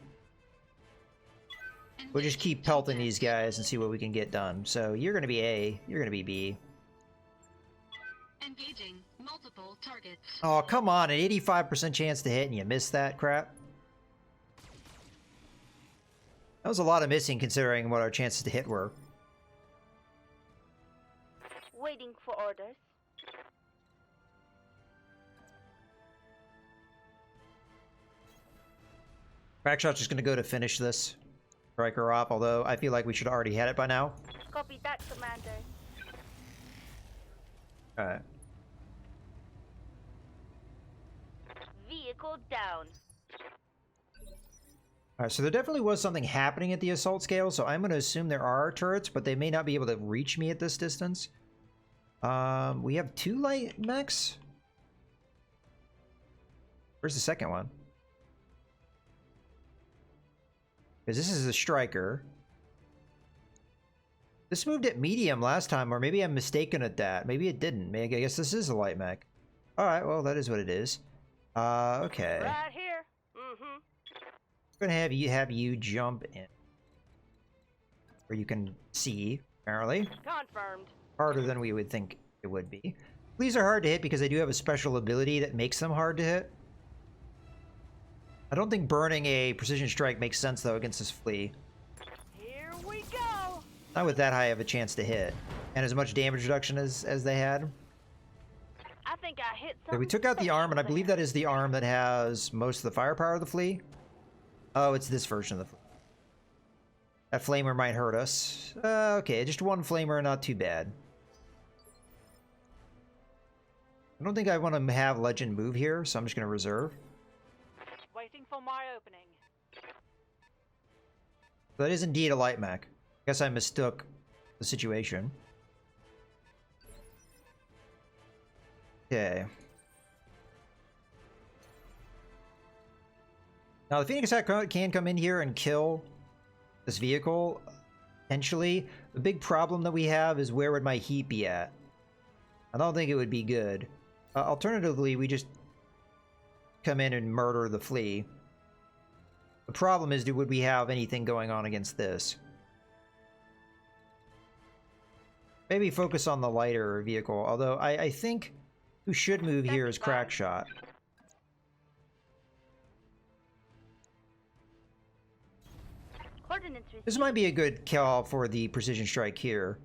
We'll just keep pelting these guys and see what we can get done. So you're gonna be A, you're gonna be B. Engaging multiple targets. Oh, come on, an 85% chance to hit and you missed that crap? That was a lot of missing considering what our chances to hit were. Waiting for orders. Crackshot's just gonna go to finish this. Striker op, although I feel like we should have already had it by now. Copy that, Commander. Alright. Vehicle down. Alright, so there definitely was something happening at the assault scale, so I'm gonna assume there are turrets, but they may not be able to reach me at this distance. We have 2 light mechs? Where's the second one? Because this is a striker. This moved at medium last time, or maybe I'm mistaken at that. Maybe it didn't. Maybe I guess this is a light mech. Alright, well, that is what it is. Okay. Right here. Mm-hmm. I'm gonna have you jump in. Where you can see, apparently. Confirmed. Harder than we would think it would be. Fleas are hard to hit because they do have a special ability that makes them hard to hit. I don't think burning a precision strike makes sense, though, against this flea. Here we go. Not with that high of a chance to hit. And as much damage reduction as they had. I think I hit So something. we took out the arm, and I special believe there. that is the arm that has most of the firepower of the flea. Oh, it's this version of the flea. That flamer might hurt us. Okay, just one flamer, not too bad. I don't think I want to have Legend move here, so I'm just going to reserve. Waiting for my opening. That is indeed a light mech. I guess I mistook the situation. Okay. Now the Phoenix Attack can come in here and kill this vehicle, potentially. The big problem that we have is where would my heat be at? I don't think it would be good. Alternatively, we just come in and murder the flea. The problem is, would we have anything going on against this? Maybe focus on the lighter vehicle, although I think who should move here is Crackshot. Coordinates This received. might be a good call for the precision strike here.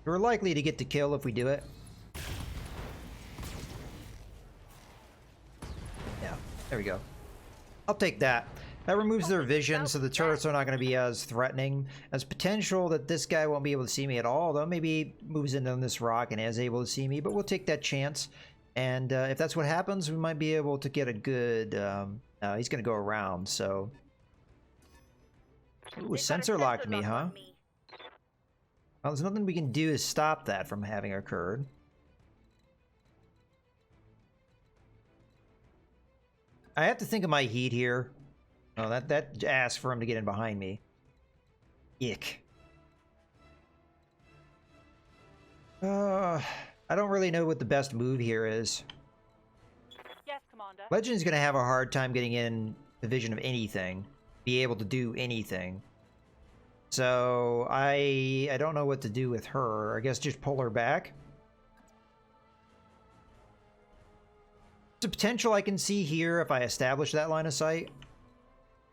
We're likely to get the kill if we do it. Yeah, there we go. I'll take that. That removes their vision, so the turrets are not going to be as threatening. There's potential that this guy won't be able to see me at all, though maybe he moves in on this rock and is able to see me, but we'll take that chance. And if that's what happens, we might be able to get a good... he's going to go around, so... Ooh, They've got a sensor locked me, lock huh? on me. Well, there's nothing we can do to stop that from having occurred. I have to think of my heat here. Oh, that asks for him to get in behind me. Ick. I don't really know what the best move here is. Yes, Commander. Legend's gonna have a hard time getting in the vision of anything, be able to do anything. So I don't know what to do with her. I guess just pull her back. There's a potential I can see here if I establish that line of sight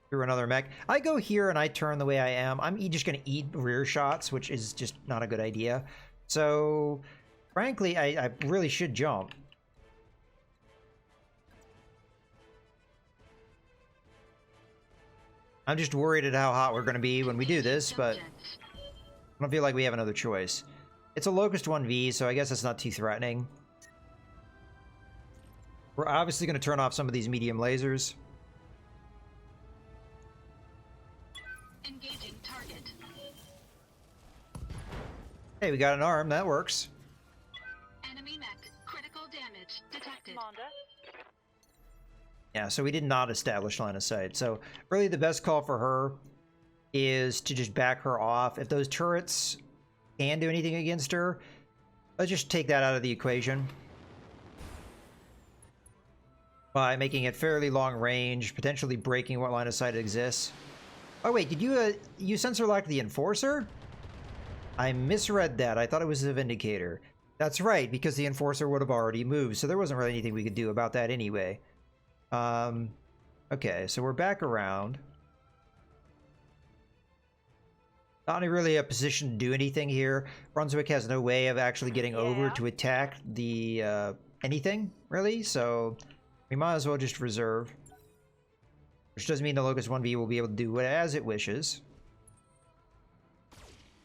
through another mech. I go here and I turn the way I am. I'm just going to eat rear shots, which is just not a good idea. So, frankly, I really should jump. I'm just worried at how hot we're going to be when we do this, but I don't feel like we have another choice. It's a Locust 1v, so I guess it's not too threatening. We're obviously going to turn off some of these medium lasers. Engaging target. Hey, we got an arm. That works. Enemy mech. Critical damage detected. Commander. Yeah, so we did not establish line of sight. So really the best call for her is to just back her off. If those turrets can do anything against her, let's just take that out of the equation. By making it fairly long range, potentially breaking what line of sight exists. Oh wait, did you sensor lock the Enforcer? I misread that. I thought it was the Vindicator. That's right, because the Enforcer would have already moved, so there wasn't really anything we could do about that anyway. Okay, so we're back around. Not really a position to do anything here. Brunswick has no way of actually getting over to attack the, anything, really, so we might as well just reserve. Which doesn't mean the Locust 1v will be able to do it as it wishes.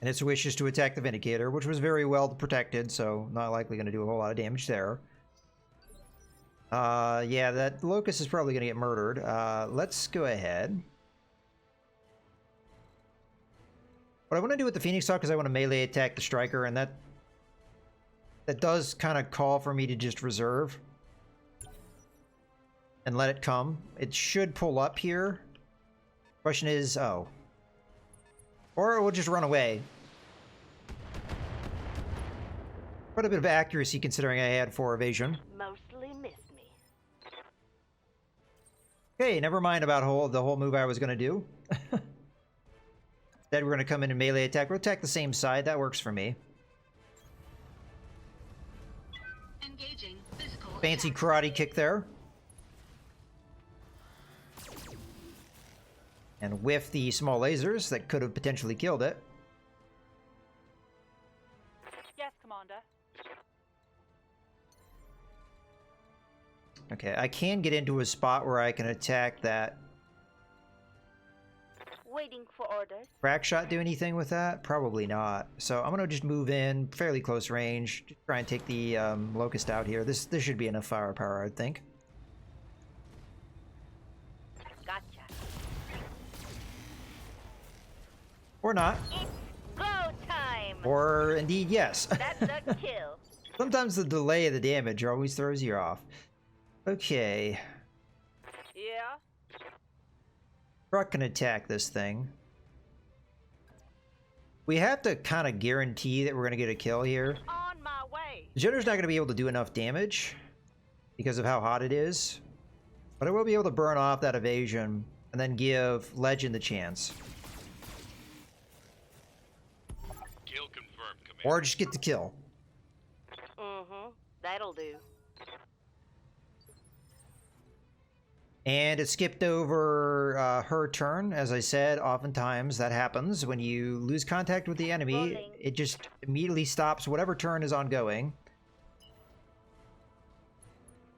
And its wish is to attack the Vindicator, which was very well protected, so not likely going to do a whole lot of damage there. Yeah, that Locust is probably going to get murdered. Let's go ahead. What I want to do with the Phoenix Hawk is I want to melee attack the Striker, and that does kind of call for me to just reserve. And let it come. It should pull up here. Question is, oh. Or it will just run away. Quite a bit of accuracy considering I had 4 evasion. Mostly miss me. Okay, never mind about the whole move I was going to do. Instead, we're going to come in and melee attack. We'll attack the same side. That works for me. Fancy karate kick there. And whiff the small lasers that could have potentially killed it. Yes, Commander. Okay, I can get into a spot where I can attack that. Waiting for orders. Crack shot do anything with that? Probably not. So I'm gonna just move in fairly close range, just try and take the locust out here. This should be enough firepower, I think. Gotcha. Or not. It's go time. Or indeed, yes. That's a kill. Sometimes the delay of the damage always throws you off. Okay. Yeah. Truck can attack this thing. We have to kind of guarantee that we're going to get a kill here. On my way. The Jetter's not going to be able to do enough damage because of how hot it is. But I will be able to burn off that evasion and then give Legend the chance. Kill confirmed, Commander. Or just get the kill. Mm-hmm. That'll do. And it skipped over her turn. As I said, oftentimes that happens when you lose contact with the enemy. Rolling. It just immediately stops whatever turn is ongoing.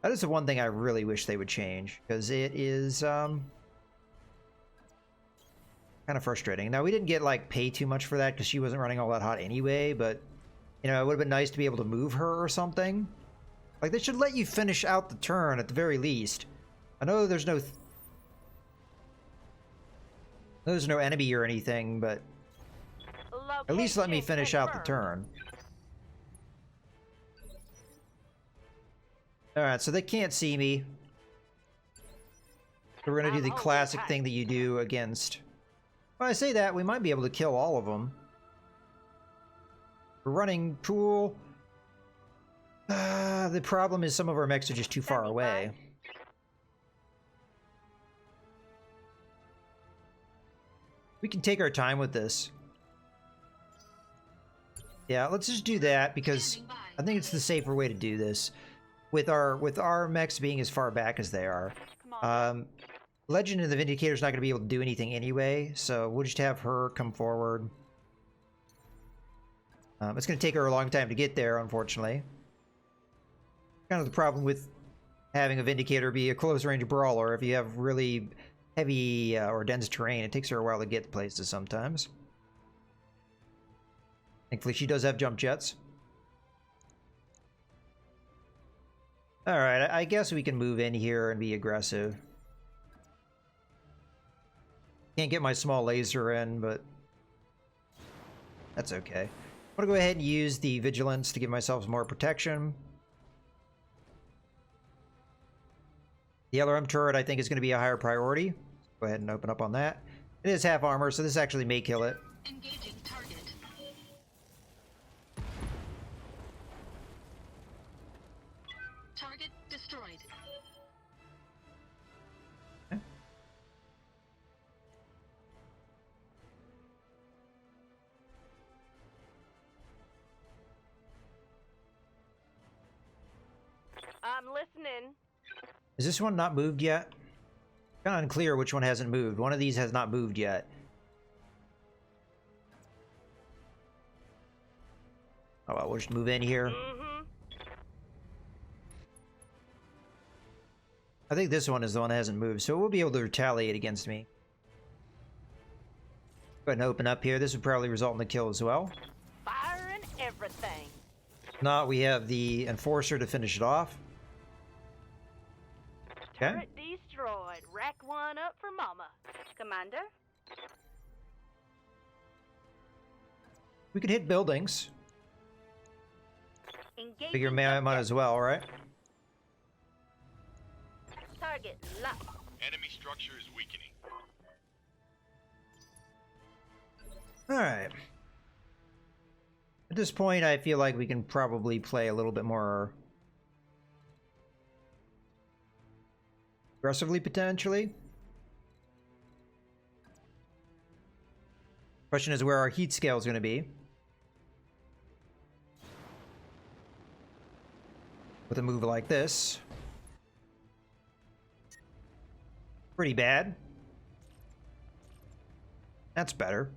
That is the one thing I really wish they would change, because it is kind of frustrating. Now, we didn't get like pay too much for that because she wasn't running all that hot anyway, but you know, it would have been nice to be able to move her or something. Like, they should let you finish out the turn at the very least. I know there's no enemy or anything, but at least let me finish out the turn. Alright, so they can't see me. So we're gonna do the classic thing that you do against... When I say that, we might be able to kill all of them. We're running pool. The problem is some of our mechs are just too far away. We can take our time with this. Yeah, let's just do that because I think it's the safer way to do this. With our mechs being as far back as they are. Legend of the Vindicator's not going to be able to do anything anyway, so we'll just have her come forward. It's going to take her a long time to get there, unfortunately. Kind of the problem with having a Vindicator be a close-range brawler. If you have really heavy or dense terrain, it takes her a while to get places sometimes. Thankfully, she does have jump jets. Alright, I guess we can move in here and be aggressive. Can't get my small laser in, but that's okay. I'm gonna go ahead and use the Vigilance to give myself some more protection. The LRM turret, I think, is going to be a higher priority. Go ahead and open up on that. It is half armor, so this actually may kill it. Engaging target. Target destroyed. Okay. I'm listening. Is this one not moved yet? Kind of unclear which one hasn't moved. One of these has not moved yet. Oh, well, we'll just move in here. Mm-hmm. I think this one is the one that hasn't moved, so it will be able to retaliate against me. Go ahead and open up here. This would probably result in the kill as well. Fire and everything. If not, we have the Enforcer to finish it off. Okay. Turret destroyed. Rack one up for Mama. Commander? We could hit buildings. Engaging Figure might as well, right? target locked. Enemy structure is weakening. Alright. At this point, I feel like we can probably play a little bit more aggressively, potentially. Question is where our heat scale is going to be. with a move like this. Pretty bad. That's better.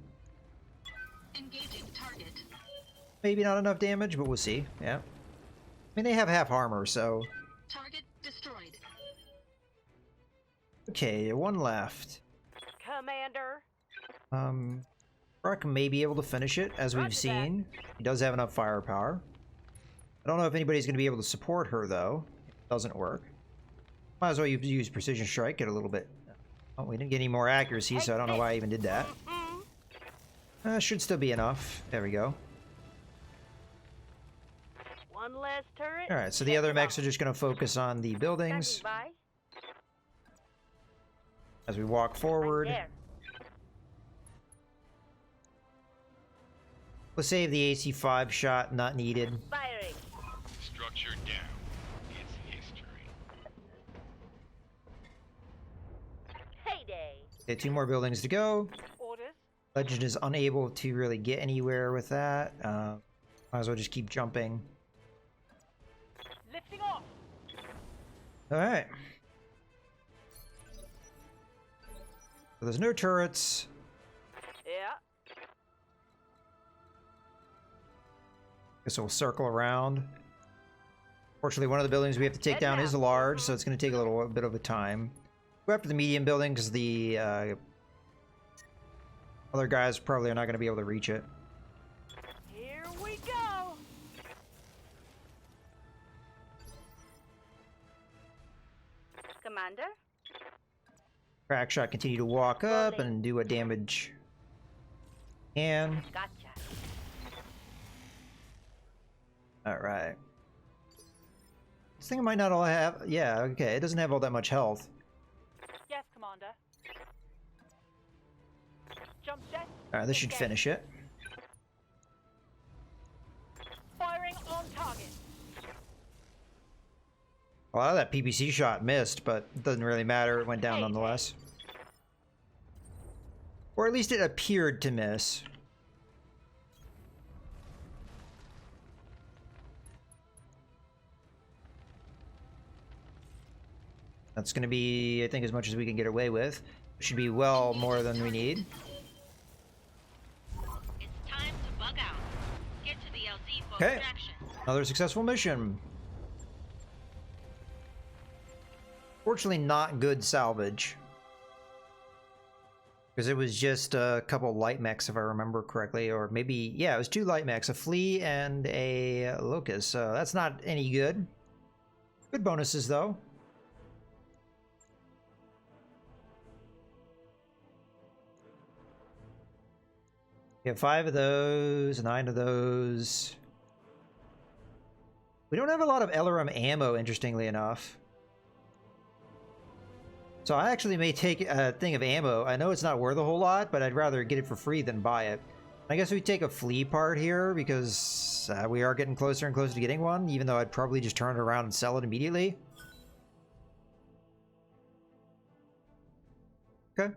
Engaging target. Maybe not enough damage, but we'll see. Yeah. I mean, they have half armor, so... Target destroyed. Okay, one left. Commander. Brock may be able to finish it, as we've Roger that. seen. He does have enough firepower. I don't know if anybody's going to be able to support her, though. It doesn't work. Might as well use Precision Strike, get a little bit... Oh, we didn't get any more accuracy, so I don't know why I even did that. Should still be enough. There we go. One less turret. Alright, so the other mechs are just going to focus on the buildings Standing by. as we walk forward. Right there. We'll save the AC-5 shot, not needed. Firing. Structure down. It's history. Heyday. Okay, 2 more buildings to go. Orders. Legend is unable to really get anywhere with that. Might as well just keep jumping. Lifting off. Alright. So there's no turrets. Yeah. Guess we'll circle around. Fortunately, one of the buildings we have to take down is large, so it's going to take a little bit of a time. Go after the medium building because the other guys probably are not going to be able to reach it. Here we go. Commander. Crack shot continue to walk up and do what damage can. Gotcha. Alright. This thing might not all have... Yeah, okay. It doesn't have all that much health. Yes, Commander. Jump jet. Alright, this should finish it. Firing on target. A lot of that PPC shot missed, but it doesn't really matter. It went down nonetheless. Or at least it appeared to miss. That's going to be, I think, as much as we can get away with. Should be well more than we need. It's time to bug out. Get to the LZ for Okay. extraction. Another successful mission. Fortunately, not good salvage. Because it was just a couple light mechs, if I remember correctly. Or maybe, yeah, it was 2 light mechs. A flea and a locust. So that's not any good. Good bonuses, though. We have 5 of those, 9 of those. We don't have a lot of LRM ammo, interestingly enough. So I actually may take a thing of ammo. I know it's not worth a whole lot, but I'd rather get it for free than buy it. I guess we take a flea part here because we are getting closer and closer to getting one, even though I'd probably just turn it around and sell it immediately. Okay.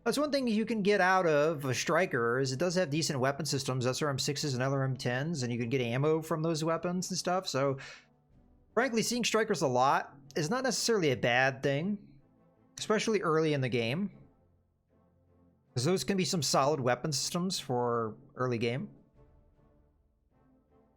That's one thing you can get out of a striker is it does have decent weapon systems, SRM6s and LRM10s, and you can get ammo from those weapons and stuff. So, frankly, seeing strikers a lot is not necessarily a bad thing, especially early in the game, because those can be some solid weapon systems for early game.